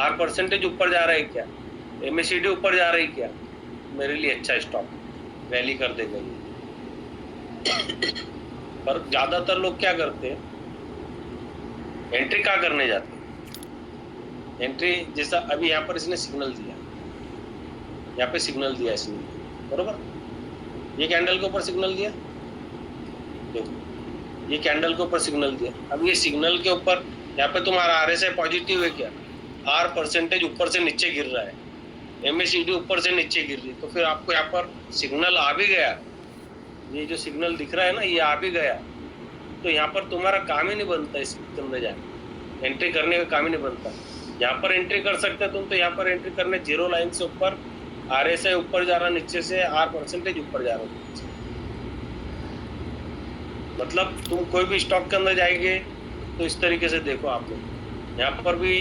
आर परसेंटेज ऊपर जा रहा है क्या, MACD ऊपर जा रही क्या, मेरे लिए अच्छा स्टॉक रैली कर देगा ये। पर ज्यादातर लोग क्या करते हैं, एंट्री क्या करने जाते हैं। एंट्री जैसा अभी यहाँ पर इसने सिग्नल दिया, यहाँ पे सिग्नल दिया इसने, बरोबर। ये कैंडल के ऊपर सिग्नल दिया, देखो ये कैंडल के ऊपर सिग्नल दिया। अब ये सिग्नल के ऊपर यहाँ पे तुम्हारा RSI पॉजिटिव है क्या, आर परसेंटेज ऊपर से नीचे गिर रहा है, MACD ऊपर से नीचे गिर रही है। तो फिर आपको यहाँ पर सिग्नल आ भी गया, ये जो सिग्नल दिख रहा है ना, ये आ भी गया। तो यहाँ पर तुम्हारा काम ही नहीं बनता इसके अंदर जाए, एंट्री करने का काम ही नहीं बनता। यहाँ पर एंट्री कर सकते तुम, तो यहाँ पर एंट्री करने जीरो लाइन से ऊपर, RSI ऊपर जा रहा नीचे से, आर परसेंटेज ऊपर जा रहा नीचे। मतलब तुम कोई भी स्टॉक के अंदर जाएंगे तो इस तरीके से देखो आप लोग। यहाँ पर भी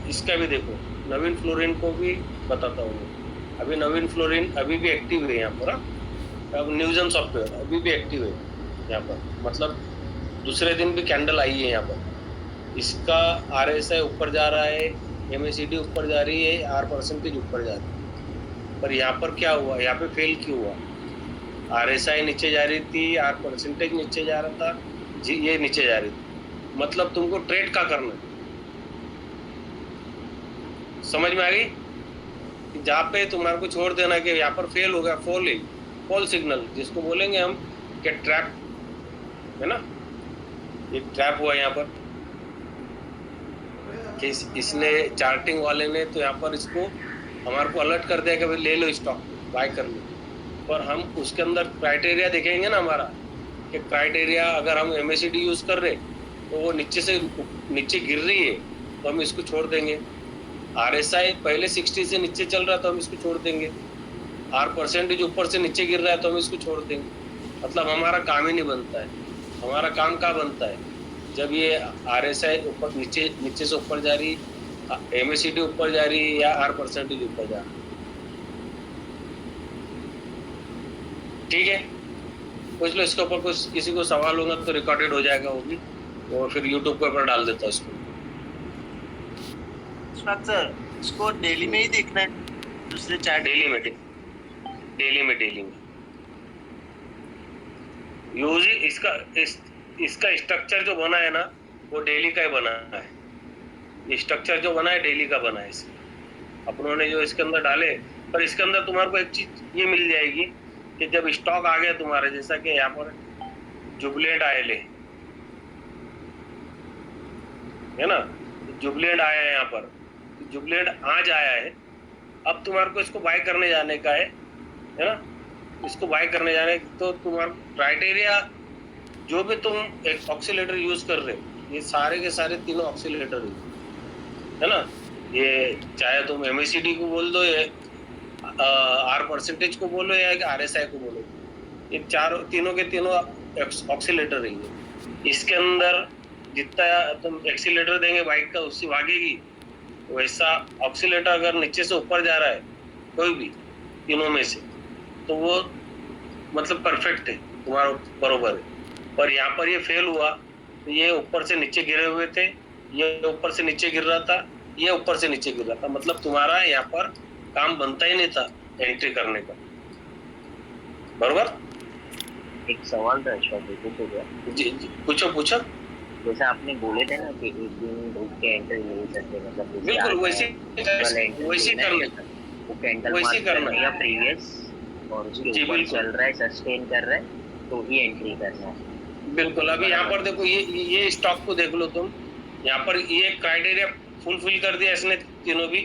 इसका भी देखो, नवीन फ्लोरिन को भी बताता हूँ। अभी नवीन फ्लोरिन अभी भी एक्टिव है यहाँ पर। अब न्यूजन सॉफ्टवेयर अभी भी एक्टिव है यहाँ पर, मतलब दूसरे दिन भी कैंडल आई है यहाँ पर। इसका RSI ऊपर जा रहा है, MACD ऊपर जा रही है, आर परसेंटेज ऊपर जा रही है। पर यहाँ पर क्या हुआ, यहाँ पे फेल क्यों हुआ, RSI नीचे जा रही थी, आर परसेंटेज नीचे जा रहा था जी, ये नीचे जा रही थी। मतलब तुमको ट्रेड का करना है, समझ में आ गई। जहाँ पे तुम्हारे को छोड़ देना कि यहाँ पर फेल हो गया, फॉल सिग्नल जिसको बोलेंगे हम कि ट्रैप है ना, ये ट्रैप हुआ यहाँ पर कि इसने चार्टिंग वाले ने तो यहाँ पर इसको हमारे को अलर्ट कर दिया कि भाई ले लो स्टॉक, बाय कर लो। पर हम उसके अंदर क्राइटेरिया देखेंगे ना हमारा, कि क्राइटेरिया अगर हम MACD यूज कर रहे तो वो नीचे से नीचे गिर रही है तो हम इसको छोड़ देंगे। RSI पहले 60 से नीचे चल रहा तो हम इसको छोड़ देंगे, आर परसेंटेज ऊपर से नीचे गिर रहा है तो हम इसको छोड़ देंगे। मतलब हमारा काम ही नहीं बनता है। हमारा काम क्या बनता है, जब ये RSI ऊपर नीचे से ऊपर जा रही, MACD ऊपर जा रही या आर परसेंटेज ऊपर जा रही, ठीक है। पूछ लो इसके ऊपर, कुछ किसी को सवाल होगा तो रिकॉर्डेड हो जाएगा वो भी, और फिर यूट्यूब के ऊपर डाल देता इसको। सर इसको डेली में ही देखना है, दूसरे चार्ट डेली में यूज इसका स्ट्रक्चर जो बना है ना, वो डेली का ही बना है। ये स्ट्रक्चर जो बना है डेली का बना है इसमें, अपनों ने जो इसके अंदर डाले। पर इसके अंदर तुम्हारे को एक चीज ये मिल जाएगी कि जब स्टॉक आ गया तुम्हारे, जैसा कि यहाँ पर जुबलेंट आयल है ना, जुबलेंट आया है यहाँ पर, जुबलेंट आज आया है। अब तुम्हारे को इसको बाय करने जाने का है ना, इसको बाय करने जाने तो तुम्हारा क्राइटेरिया जो भी तुम एक ऑक्सीलेटर यूज कर रहे हो, ये सारे के सारे तीनों ऑक्सीलेटर है ना। ये चाहे तुम MACD को बोल दो, ये आर परसेंटेज को बोलो या RSI को बोलो, ये तीनों के तीनों ऑक्सीलेटर है। इसके अंदर जितना तुम एक्सीलेटर देंगे बाइक का उससे भागेगी, वैसा ऑक्सीलेटर अगर नीचे से ऊपर जा रहा है कोई भी तीनों में से, तो वो मतलब परफेक्ट है, तुम्हारा बरोबर है। पर यहाँ पर ये फेल हुआ, तो ये ऊपर से नीचे गिरे हुए थे, ये ऊपर से नीचे गिर रहा था, ये ऊपर से नीचे गिर रहा था। मतलब तुम्हारा यहाँ पर काम बनता ही नहीं था एंट्री करने का, बरोबर। एक सवाल था, जी पूछो। जैसे आपने बोले थे ना कि एक दिन रुक के एंट्री ले सकते, मतलब जैसे बिल्कुल आज वैसे कल एंट्री वैसे लेना है, करना वो कैंडल वैसे मार्क करना करना या प्रीवियस और उसके जी ऊपर बिल्कुल चल रहा है, सस्टेन कर रहा है तो ही एंट्री करना है। बिल्कुल। अभी यहाँ पर देखो ये स्टॉक को देख लो तुम, यहाँ पर ये क्राइटेरिया फुलफिल कर दिया इसने तीनों भी।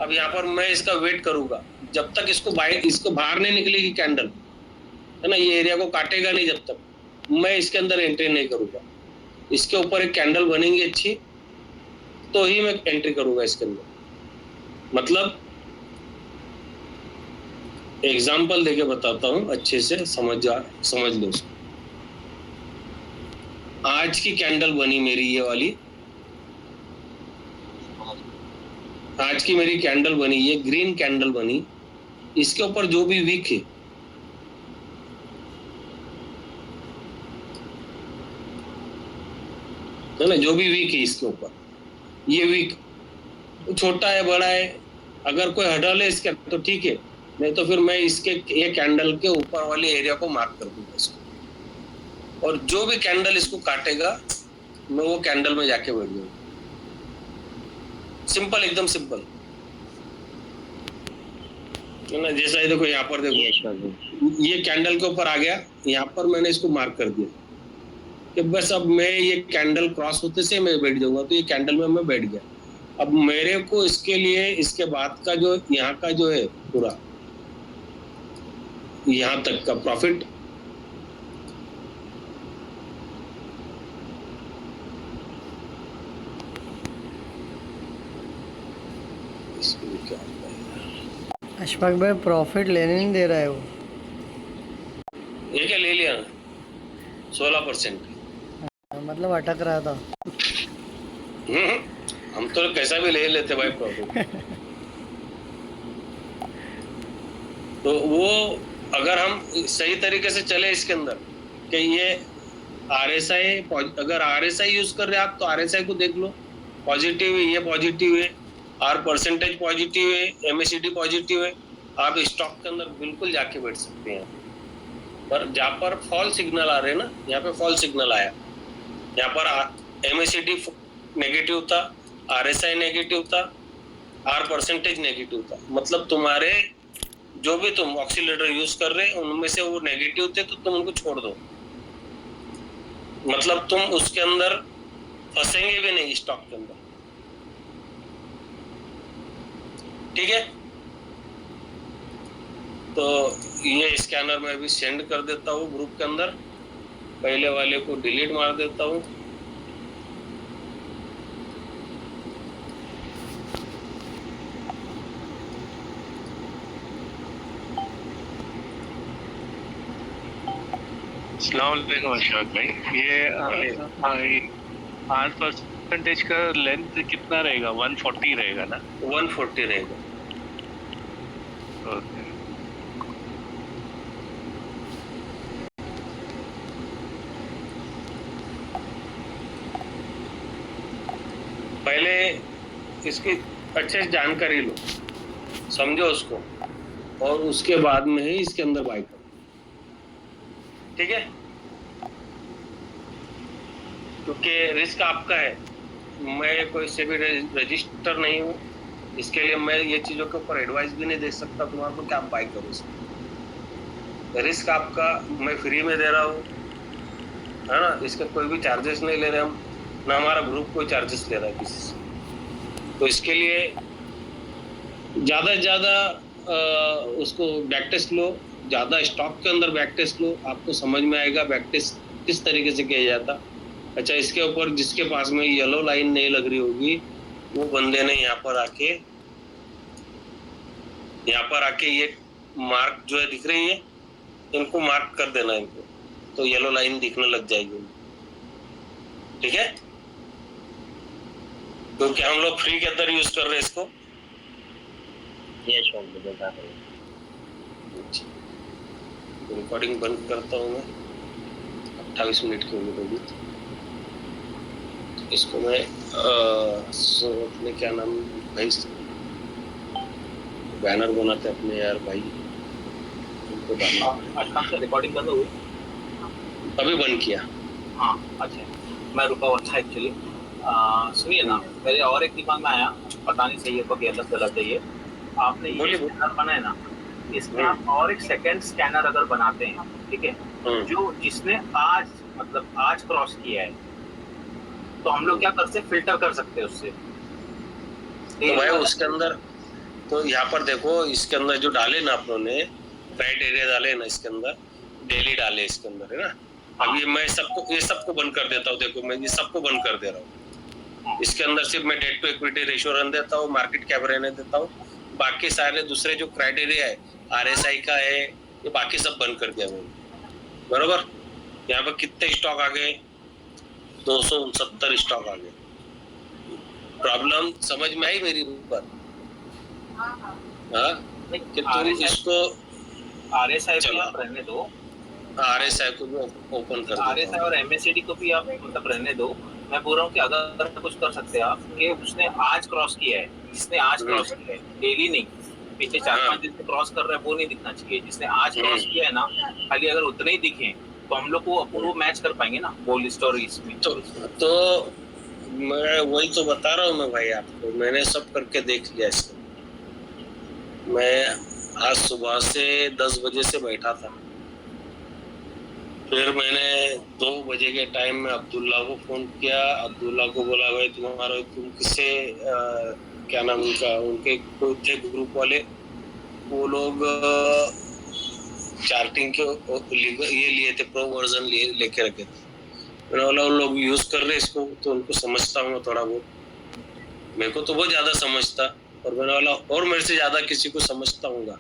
अब यहाँ पर मैं इसका वेट करूंगा जब तक इसको बाहर नहीं निकलेगी कैंडल, है ना, ये एरिया को काटेगा नहीं, जब तक मैं इसके अंदर एंट्री नहीं करूंगा। इसके ऊपर एक कैंडल बनेगी अच्छी तो ही मैं एंट्री करूंगा इसके अंदर। मतलब एग्जाम्पल देके बताता हूँ, अच्छे से समझ लो उसको। आज की कैंडल बनी मेरी ये वाली, आज की मेरी कैंडल बनी, ये ग्रीन कैंडल बनी। इसके ऊपर जो भी विक है ना, जो भी विक है इसके ऊपर, ये विक छोटा है बड़ा है, अगर कोई हडल है इसके तो ठीक है, नहीं तो फिर मैं इसके ये कैंडल के ऊपर वाले एरिया को मार्क कर दूंगा इसको, और जो भी कैंडल इसको काटेगा मैं वो कैंडल में जाके बैठ जाऊंगा। सिंपल, एकदम सिंपल है ना। जैसा ये देखो, यहाँ पर देखो ये कैंडल के ऊपर आ गया, यहाँ पर मैंने इसको मार्क कर दिया कि बस अब मैं ये कैंडल क्रॉस होते से मैं बैठ जाऊंगा, तो ये कैंडल में मैं बैठ गया। अब मेरे को इसके लिए इसके बाद का जो यहाँ का जो है पूरा यहाँ तक का प्रॉफिट, अशफाक भाई प्रॉफिट लेने नहीं दे रहा है वो। ये क्या ले लिया 16%। मतलब अटक रहा था। हम तो कैसा भी ले लेते भाई प्रॉफिट। तो वो अगर हम सही तरीके से चले इसके अंदर कि ये RSI, अगर RSI यूज कर रहे हैं आप तो RSI को देख लो, पॉजिटिव है, ये पॉजिटिव है, और परसेंटेज पॉजिटिव है, MACD पॉजिटिव है, आप स्टॉक के अंदर बिल्कुल जाके बैठ सकते हैं। पर जहाँ पर फॉल सिग्नल आ रहे हैं ना, यहाँ पे फॉल सिग्नल आया, यहाँ पर MACD नेगेटिव था, RSI नेगेटिव था, R परसेंटेज नेगेटिव था, मतलब तुम्हारे जो भी तुम ऑक्सीलेटर यूज कर रहे हैं उनमें से वो नेगेटिव थे, तो तुम उनको छोड़ दो, मतलब तुम उसके अंदर फंसेंगे भी नहीं स्टॉक के अंदर, ठीक है। तो ये स्कैनर मैं अभी सेंड कर देता हूँ ग्रुप के अंदर, पहले वाले को डिलीट मार देता हूँ। अस्सलामुअलैकुम अशफाक भाई, ये 5% का लेंथ कितना रहेगा? 140 रहेगा ना? 140 रहेगा। ओके। पहले इसकी अच्छे से जानकारी लो, समझो उसको, और उसके बाद में ही इसके अंदर बाय करो, ठीक है। क्योंकि रिस्क आपका है, मैं कोई से भी रजिस्टर नहीं हूँ, इसके लिए मैं ये चीज़ों के ऊपर एडवाइस भी नहीं दे सकता तुम्हारे को कि आप बाय करो इसको। रिस्क आपका, मैं फ्री में दे रहा हूँ, है ना, इसके कोई भी चार्जेस नहीं ले रहे हम, ना हमारा ग्रुप कोई चार्जेस ले रहा है किसी से। तो इसके लिए ज़्यादा से ज़्यादा उसको बैक टेस्ट लो, ज़्यादा स्टॉक के अंदर बैक टेस्ट लो, आपको समझ में आएगा बैक टेस्ट किस तरीके से किया जाता। अच्छा, इसके ऊपर जिसके पास में येलो लाइन नहीं लग रही होगी वो बंदे ने यहाँ पर आके ये मार्क जो है दिख रही है, इनको मार्क कर देना इनको, तो येलो लाइन दिखने लग जाएगी, ठीक है। क्योंकि हम लोग फ्री के अंदर यूज कर रहे हैं इसको। ये शॉट बता रहे रिकॉर्डिंग बंद करता हूँ मैं, 28 मिनट की होगी होगी। इसको मैं अपने क्या नाम भाई बैनर बनाते अपने यार भाई, उनको डालना। आज से रिकॉर्डिंग बंद हो गई? अभी बंद किया। हाँ अच्छा, मैं रुका हुआ था एक्चुअली। सुनिए ना, मेरे और एक दिमाग में आया, पता नहीं सही है तो गलत गलत है ये। आपने ये बोलिए। स्कैनर बनाया ना, इसमें आप और एक सेकंड स्कैनर अगर बनाते हैं, ठीक है, जो जिसने आज मतलब आज क्रॉस किया है, तो हम लोग क्या कर सकते, फिल्टर कर सकते हैं उससे। तो भाई उसके अंदर तो यहाँ पर देखो, इसके अंदर जो डाले ना अपनों ने क्राइटेरिया डाले ना, इसके अंदर डेली डाले इसके अंदर, है ना। अब ये सबको बंद कर देता हूँ। देखो मैं ये सबको बंद कर दे रहा हूँ। इसके अंदर सिर्फ मैं debt to equity ratio run देता हूँ, मार्केट कैप रहने देता हूँ। बाकी सारे दूसरे जो क्राइटेरिया है, RSI का है, ये बाकी सब बंद कर दिया मैंने, बरोबर। यहाँ पर कितने स्टॉक आ गए, 269 स्टॉक आ गए। प्रॉब्लम समझ में आई मेरी ऊपर? हाँ, कि तुम इसको RSI चलो। भी आप रहने दो, RSI को भी ओपन कर RSI देता हूँ। और MACD को भी आप मतलब रहने दो। मैं बोल रहा हूँ कि अगर कुछ कर सकते हैं आप कि उसने आज क्रॉस किया है, जिसने आज क्रॉस किया है, डेली नहीं, पिछले 4-5 दिन से क्रॉस कर रहा है वो नहीं दिखना चाहिए। जिसने आज क्रॉस किया है ना, खाली अगर उतने ही दिखे तो हम लोग को वो मैच कर पाएंगे ना वो लिस्ट और इसमें। तो मैं वही तो बता रहा हूँ मैं भाई आपको, मैंने सब करके देख लिया इसको। मैं आज सुबह से 10 बजे से बैठा था, फिर मैंने 2 बजे के टाइम में अब्दुल्ला को फोन किया। अब्दुल्ला को बोला भाई तुम किससे क्या नाम उनका, उनके कोई थे ग्रुप वाले, वो लोग चार्टिंग के ये लिए थे, प्रो वर्जन लेके रखे थे। मैंने बोला उन लोग यूज कर रहे इसको तो उनको समझता हूँ थोड़ा बहुत। मेरे को तो बहुत ज्यादा समझता, और मैंने बोला और मेरे से ज्यादा किसी को समझता हूँ,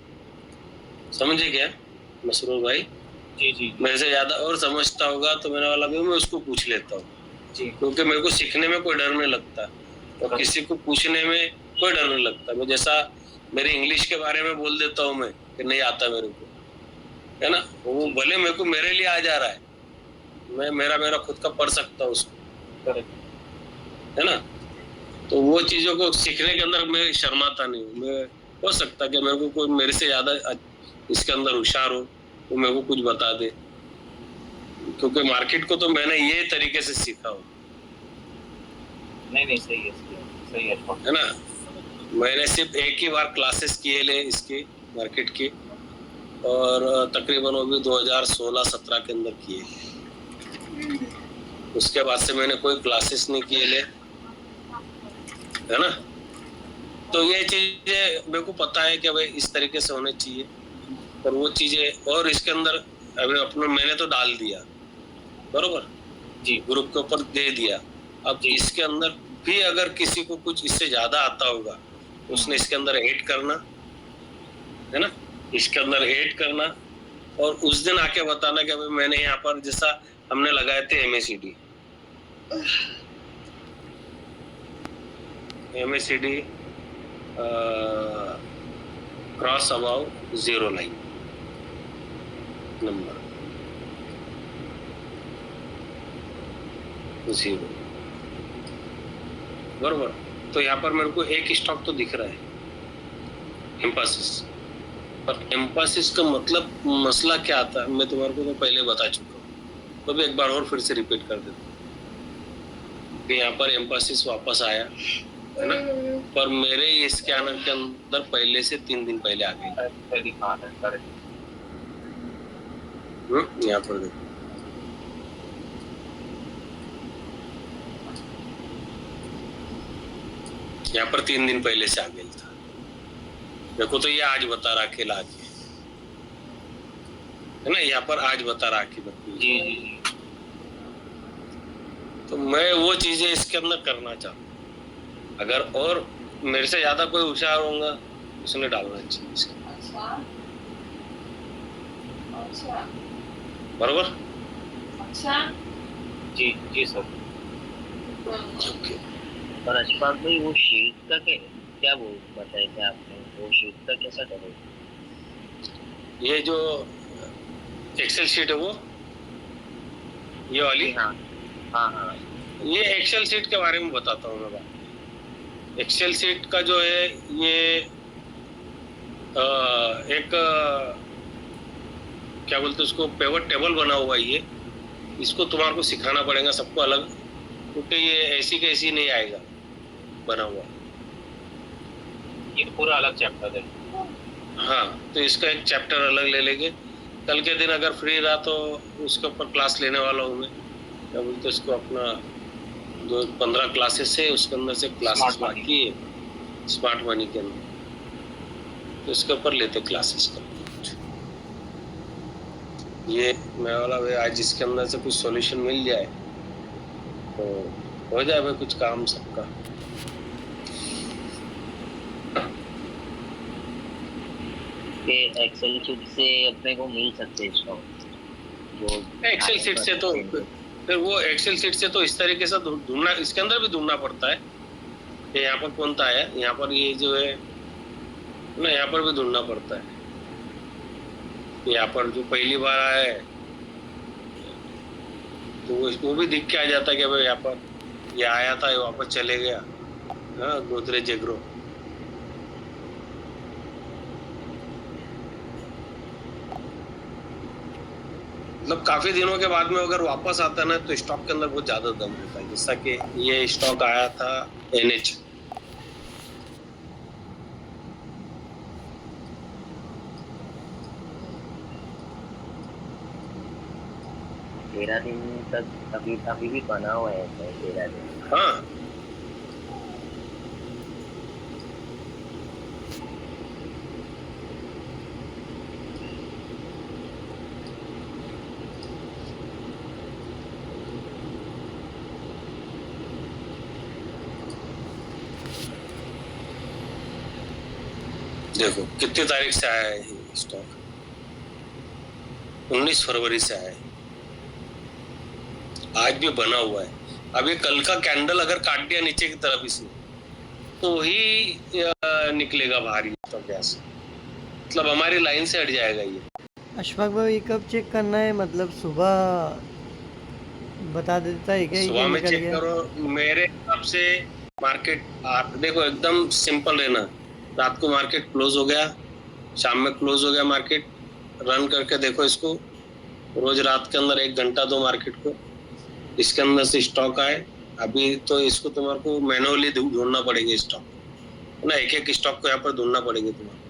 समझे क्या मसरूर भाई? जी जी मेरे से ज्यादा और समझता होगा तो मैंने वाला भी मैं उसको पूछ लेता हूँ, जी। क्योंकि मेरे को सीखने में कोई डर नहीं लगता और किसी को पूछने में कोई डर नहीं लगता। मैं जैसा मेरे इंग्लिश के बारे में बोल देता हूँ मैं कि नहीं आता मेरे को, है ना, वो भले मेरे को मेरे लिए आ जा रहा है, मैं मेरा खुद का पढ़ सकता हूँ उसको, है ना। तो वो चीजों को सीखने के अंदर मैं शर्माता नहीं हूँ। मैं हो सकता कि मेरे को कोई मेरे से ज्यादा इसके अंदर होशियार हो, वो मेरे को कुछ बता दे, क्योंकि मार्केट को तो मैंने ये तरीके से सीखा हो। नहीं सही है है ना। मैंने सिर्फ एक ही बार क्लासेस किए ले इसके मार्केट के, और तकरीबन वो भी 2016-17 के अंदर किए। उसके बाद से मैंने कोई क्लासेस नहीं किए ले, है ना। तो ये चीजें मेरे को पता है कि भाई इस तरीके से होने चाहिए, पर वो चीजें और इसके अंदर अभी अपने मैंने तो डाल दिया, बरोबर जी, ग्रुप के ऊपर दे दिया। अब इसके अंदर भी अगर किसी को कुछ इससे ज्यादा आता होगा, उसने इसके अंदर ऐड करना, है ना, इसके अंदर ऐड करना, और उस दिन आके बताना कि भाई मैंने यहाँ पर जैसा हमने लगाए थे MACD cross above 0 line number 0, बरोबर। तो यहाँ पर मेरे को एक स्टॉक तो दिख रहा है, एम्फासिस। पर एम्फासिस का मतलब मसला क्या आता है मैं तुम्हारे को तो पहले बता चुका हूँ, तो भी एक बार और फिर से रिपीट कर देता हूँ कि यहाँ पर एम्फासिस वापस आया, है ना, पर मेरे ये स्कैनर के अंदर पहले से 3 दिन पहले आ गई। यहाँ पर देखो, यहाँ पर 3 दिन पहले से आ गया था। देखो तो ये आज बता रहा अकेला आके, है ना, यहाँ पर आज बता रहा कि जी जी जी। तो मैं वो चीजें इसके अंदर करना चाहता हूँ। अगर और मेरे से ज्यादा कोई होशियार होगा उसने डालना चाहिए इसके, बरोबर। जी जी सर। और अशफाक भाई वो शीट का क्या वो बताया था आपने, वो शीट का कैसा करोगे? ये जो एक्सेल शीट है वो ये वाली, हाँ हाँ हाँ, ये एक्सेल शीट के बारे में बताता हूँ मैं बात। एक्सेल शीट का जो है ये एक क्या बोलते उसको, पिवट टेबल बना हुआ है ये। इसको तुम्हारे को सिखाना पड़ेगा सबको अलग, क्योंकि ये ऐसी कैसी नहीं आएगा बना हुआ। ये पूरा अलग चैप्टर है। हाँ, तो इसका एक चैप्टर अलग ले लेंगे। कल के दिन अगर फ्री रहा तो उसके ऊपर क्लास लेने वाला हूँ मैं। क्या बोलते उसको, अपना 15 क्लासेस है, उसके अंदर से क्लासेस Smart Money। बाकी है स्मार्ट मनी के अंदर, तो इसके ऊपर लेते क्लासेस कर। ये मैं वाला भाई आज इसके अंदर से कुछ सॉल्यूशन मिल जाए तो हो जाए भाई कुछ काम सबका। के एक्सेल शीट से अपने को मिल सकते हैं स्टॉक जो एक्सेल शीट से तो फिर वो एक्सेल शीट से तो इस तरीके से ढूंढना, इसके अंदर भी ढूंढना पड़ता है कि यहाँ पर कौन सा है, यहाँ पर ये जो है ना, यहाँ पर भी ढूंढना पड़ता है। यहाँ पर जो पहली बार आया है तो वो भी दिख के आ जाता है कि भाई यहाँ पर ये आया था, ये वापस चले गया। हाँ, गोदरेज एग्रो। मतलब काफी दिनों के बाद में अगर वापस आता है ना तो स्टॉक के अंदर बहुत ज्यादा दम होता है। जैसा कि ये स्टॉक आया था NH, तेरह दिन तक अभी भी बना हुआ है 13 दिन। हाँ देखो कितनी तारीख से आया है ये स्टॉक, 19 फरवरी से आया है, आज भी बना हुआ है। अब ये कल का कैंडल अगर काट दिया नीचे की तरफ इसने तो ही निकलेगा बाहर ये स्टॉक यहाँ से, मतलब हमारी लाइन से हट जाएगा ये। अशफाक भाई ये कब चेक करना है, मतलब सुबह बता देता है क्या? सुबह में चेक करो। मेरे हिसाब से मार्केट देखो एकदम सिंपल रहना, रात को मार्केट क्लोज हो गया, शाम में क्लोज हो गया मार्केट, रन करके देखो इसको, रोज रात के अंदर 1 घंटा दो मार्केट को, इसके अंदर से स्टॉक आए। अभी तो इसको तुम्हारे को मैनुअली ढूंढना पड़ेगा स्टॉक, है ना, एक स्टॉक को यहाँ पर ढूंढना पड़ेगा तुम्हारे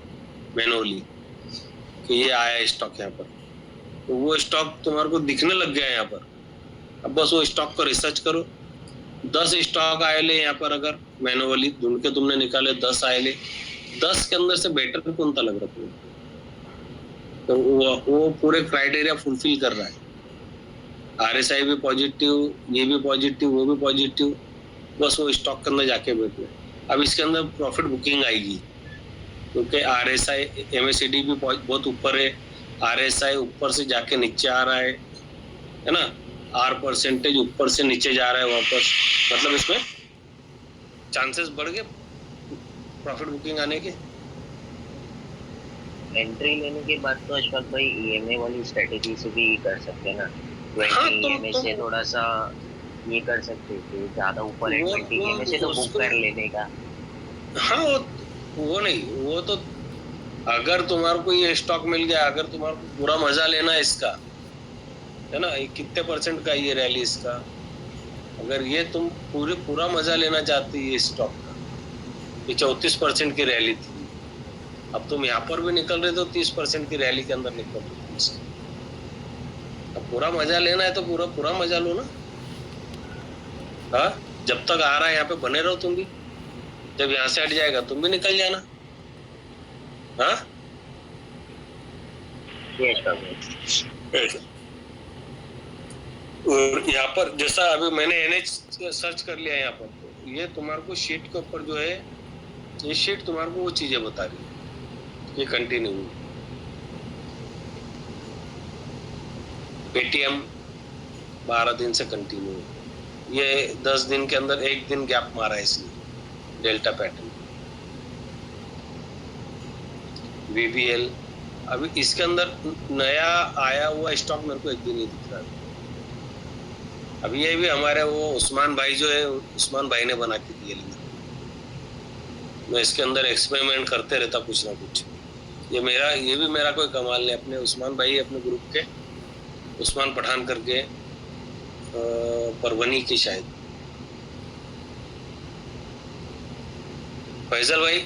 मैनुअली कि ये आया स्टॉक यहाँ पर, तो वो स्टॉक तुम्हारे को दिखने लग गया है यहाँ पर। अब बस वो स्टॉक को रिसर्च करो, 10 स्टॉक आए ले यहाँ पर, अगर मैनुअली ढूंढ के तुमने निकाले 10 आए ले, 10 के अंदर से बेटर कौन सा लग रहा तुम्हें, तो वो पूरे क्राइटेरिया फुलफिल कर रहा है। RSI भी पॉजिटिव, ये भी पॉजिटिव, वो भी पॉजिटिव, बस वो स्टॉक के अंदर जाके बैठे। अब इसके अंदर प्रॉफिट बुकिंग आएगी क्योंकि RSI MACD भी बहुत ऊपर है, RSI ऊपर से जाके नीचे आ रहा है ना, R परसेंटेज ऊपर से नीचे जा रहा है वापस, मतलब इसमें चांसेस बढ़ गए प्रॉफिट बुकिंग आने के। एंट्री लेने के बाद तो अशफाक भाई EMA वाली स्ट्रेटेजी से भी कर सकते हैं ना, 20 हाँ, EMA से थोड़ा सा ये कर सकते हैं, ज्यादा ऊपर है 20 EMA से तो बुक कर लेने का। हाँ, वो नहीं, वो तो अगर तुम्हारे को ये स्टॉक मिल गया, अगर तुम्हारे को पूरा मजा लेना है इसका, है ना, ये कितने % का ये रैली इसका, अगर ये तुम पूरा मजा लेना चाहती है स्टॉक का, ये 34% की रैली थी, अब तुम यहाँ पर भी निकल रहे तो 30% की रैली के अंदर निकल रहे हो इसका। अब पूरा मजा लेना है तो पूरा मजा लो ना। हाँ, जब तक आ रहा है यहाँ पे बने रहो तुम भी, जब यहाँ से हट जाएगा तुम भी निकल जाना। हाँ, और यहाँ पर जैसा अभी मैंने NH सर्च कर लिया यहाँ पर, तो ये तुम्हारे को शीट के ऊपर जो है, ये शीट तुम्हारे को वो चीजें बता रही है, ये कंटिन्यू पेटीएम 12 दिन से कंटिन्यू है, ये 10 दिन के अंदर 1 दिन गैप मारा है इसने, डेल्टा पैटर्न। VBL अभी इसके अंदर नया आया हुआ स्टॉक मेरे को 1 दिन ही दिख रहा है। अभी ये भी हमारे वो उस्मान भाई जो है, उस्मान भाई ने बना के दिए, मैं इसके अंदर एक्सपेरिमेंट करते रहता कुछ ना कुछ। ये भी मेरा कोई कमाल नहीं, अपने उस्मान भाई अपने ग्रुप के, उस्मान पठान करके परवनी की शायद, फैजल भाई,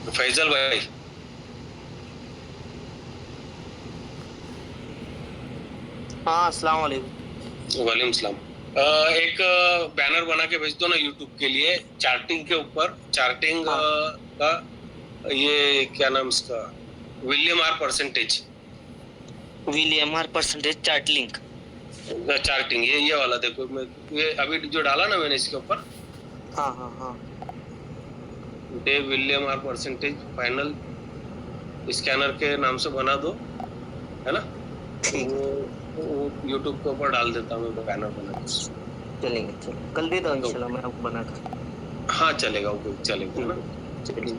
फैजल भाई, हाँ अस्सलाम वालेकुम। वालेकुम सलाम। एक बैनर बना के भेज दो ना यूट्यूब के लिए, चार्टिंग के ऊपर, चार्टिंग का ये क्या नाम इसका, William R percentage, William R percentage chart link. Charting, ये वाला देखो, मैं ये अभी जो डाला ना मैंने इसके ऊपर, हाँ हाँ हाँ day William R percentage final scanner के नाम से बना दो, है ना? ठीक है, वो यूट्यूब के ऊपर डाल देता हूँ मैं बैनर बना के। चलेंगे चलो, कल दे दो इंशाल्लाह मैं आपको बना कर। हाँ चलेगा, वो चलेगा ना। चलिए,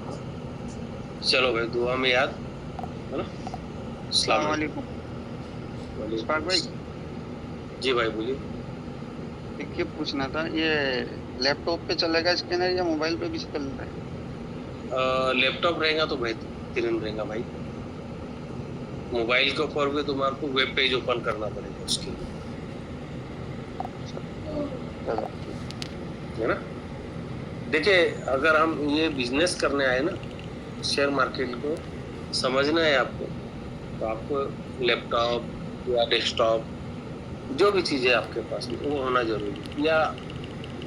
चलो भाई, दुआ में याद, है ना? अस्सलाम वालेकुम। इशफाक भाई, जी भाई बोलिए। एक ये पूछना था, ये लैपटॉप पे चलेगा स्कैनर या मोबाइल पे भी चलता है? लैपटॉप रहेगा तो बेहतरीन रहेगा भाई। मोबाइल के ऊपर भी तुम्हारे को वेब पेज ओपन करना पड़ेगा उसके लिए, चलो, है ना? देखिए, अगर हम ये बिजनेस करने आए ना, शेयर मार्केट को समझना है आपको, तो आपको लैपटॉप या डेस्कटॉप जो भी चीज़ है आपके पास में वो होना जरूरी, या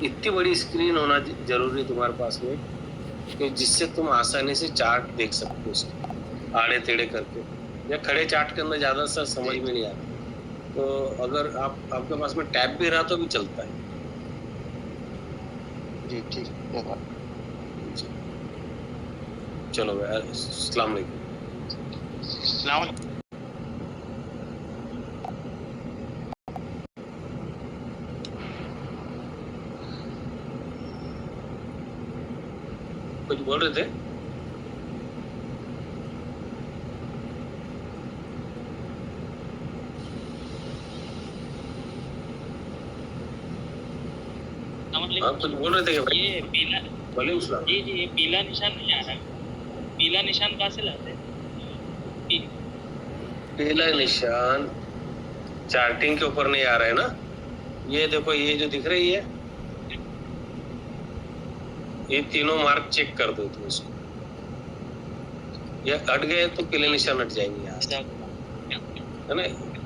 इतनी बड़ी स्क्रीन होना जरूरी तुम्हारे पास में कि जिससे तुम आसानी से चार्ट देख सकते हो उसको आड़े टेढ़े करके, या खड़े चार्ट के अंदर ज़्यादा सा समझ में नहीं आता, तो अगर आपके पास में टैब भी रहा तो भी चलता है। जी ठीक है। चलो भाई, अस्सलाम वालेकुम। कुछ बोल रहे थे? आप कुछ बोल रहे थे क्या भाई? ये पीला, वालेकुम सलाम। जी जी, ये पीला निशान नहीं आ रहा, पीला निशान कहाँ से लाते हैं? पीला निशान चार्टिंग के ऊपर नहीं आ रहा है ना? ये देखो, ये जो दिख रही है, ये तीनों मार्क चेक कर दो तुम इसको, ये हट गए तो पीले निशान हट जाएंगे यहाँ से, है ना?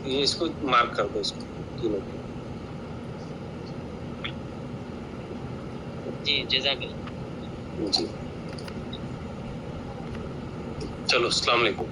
ये इसको मार्क कर दो, इसको तीनों को। जी जज़ाकल्लाह। जी, चलो, अस्सलाम वालेकुम।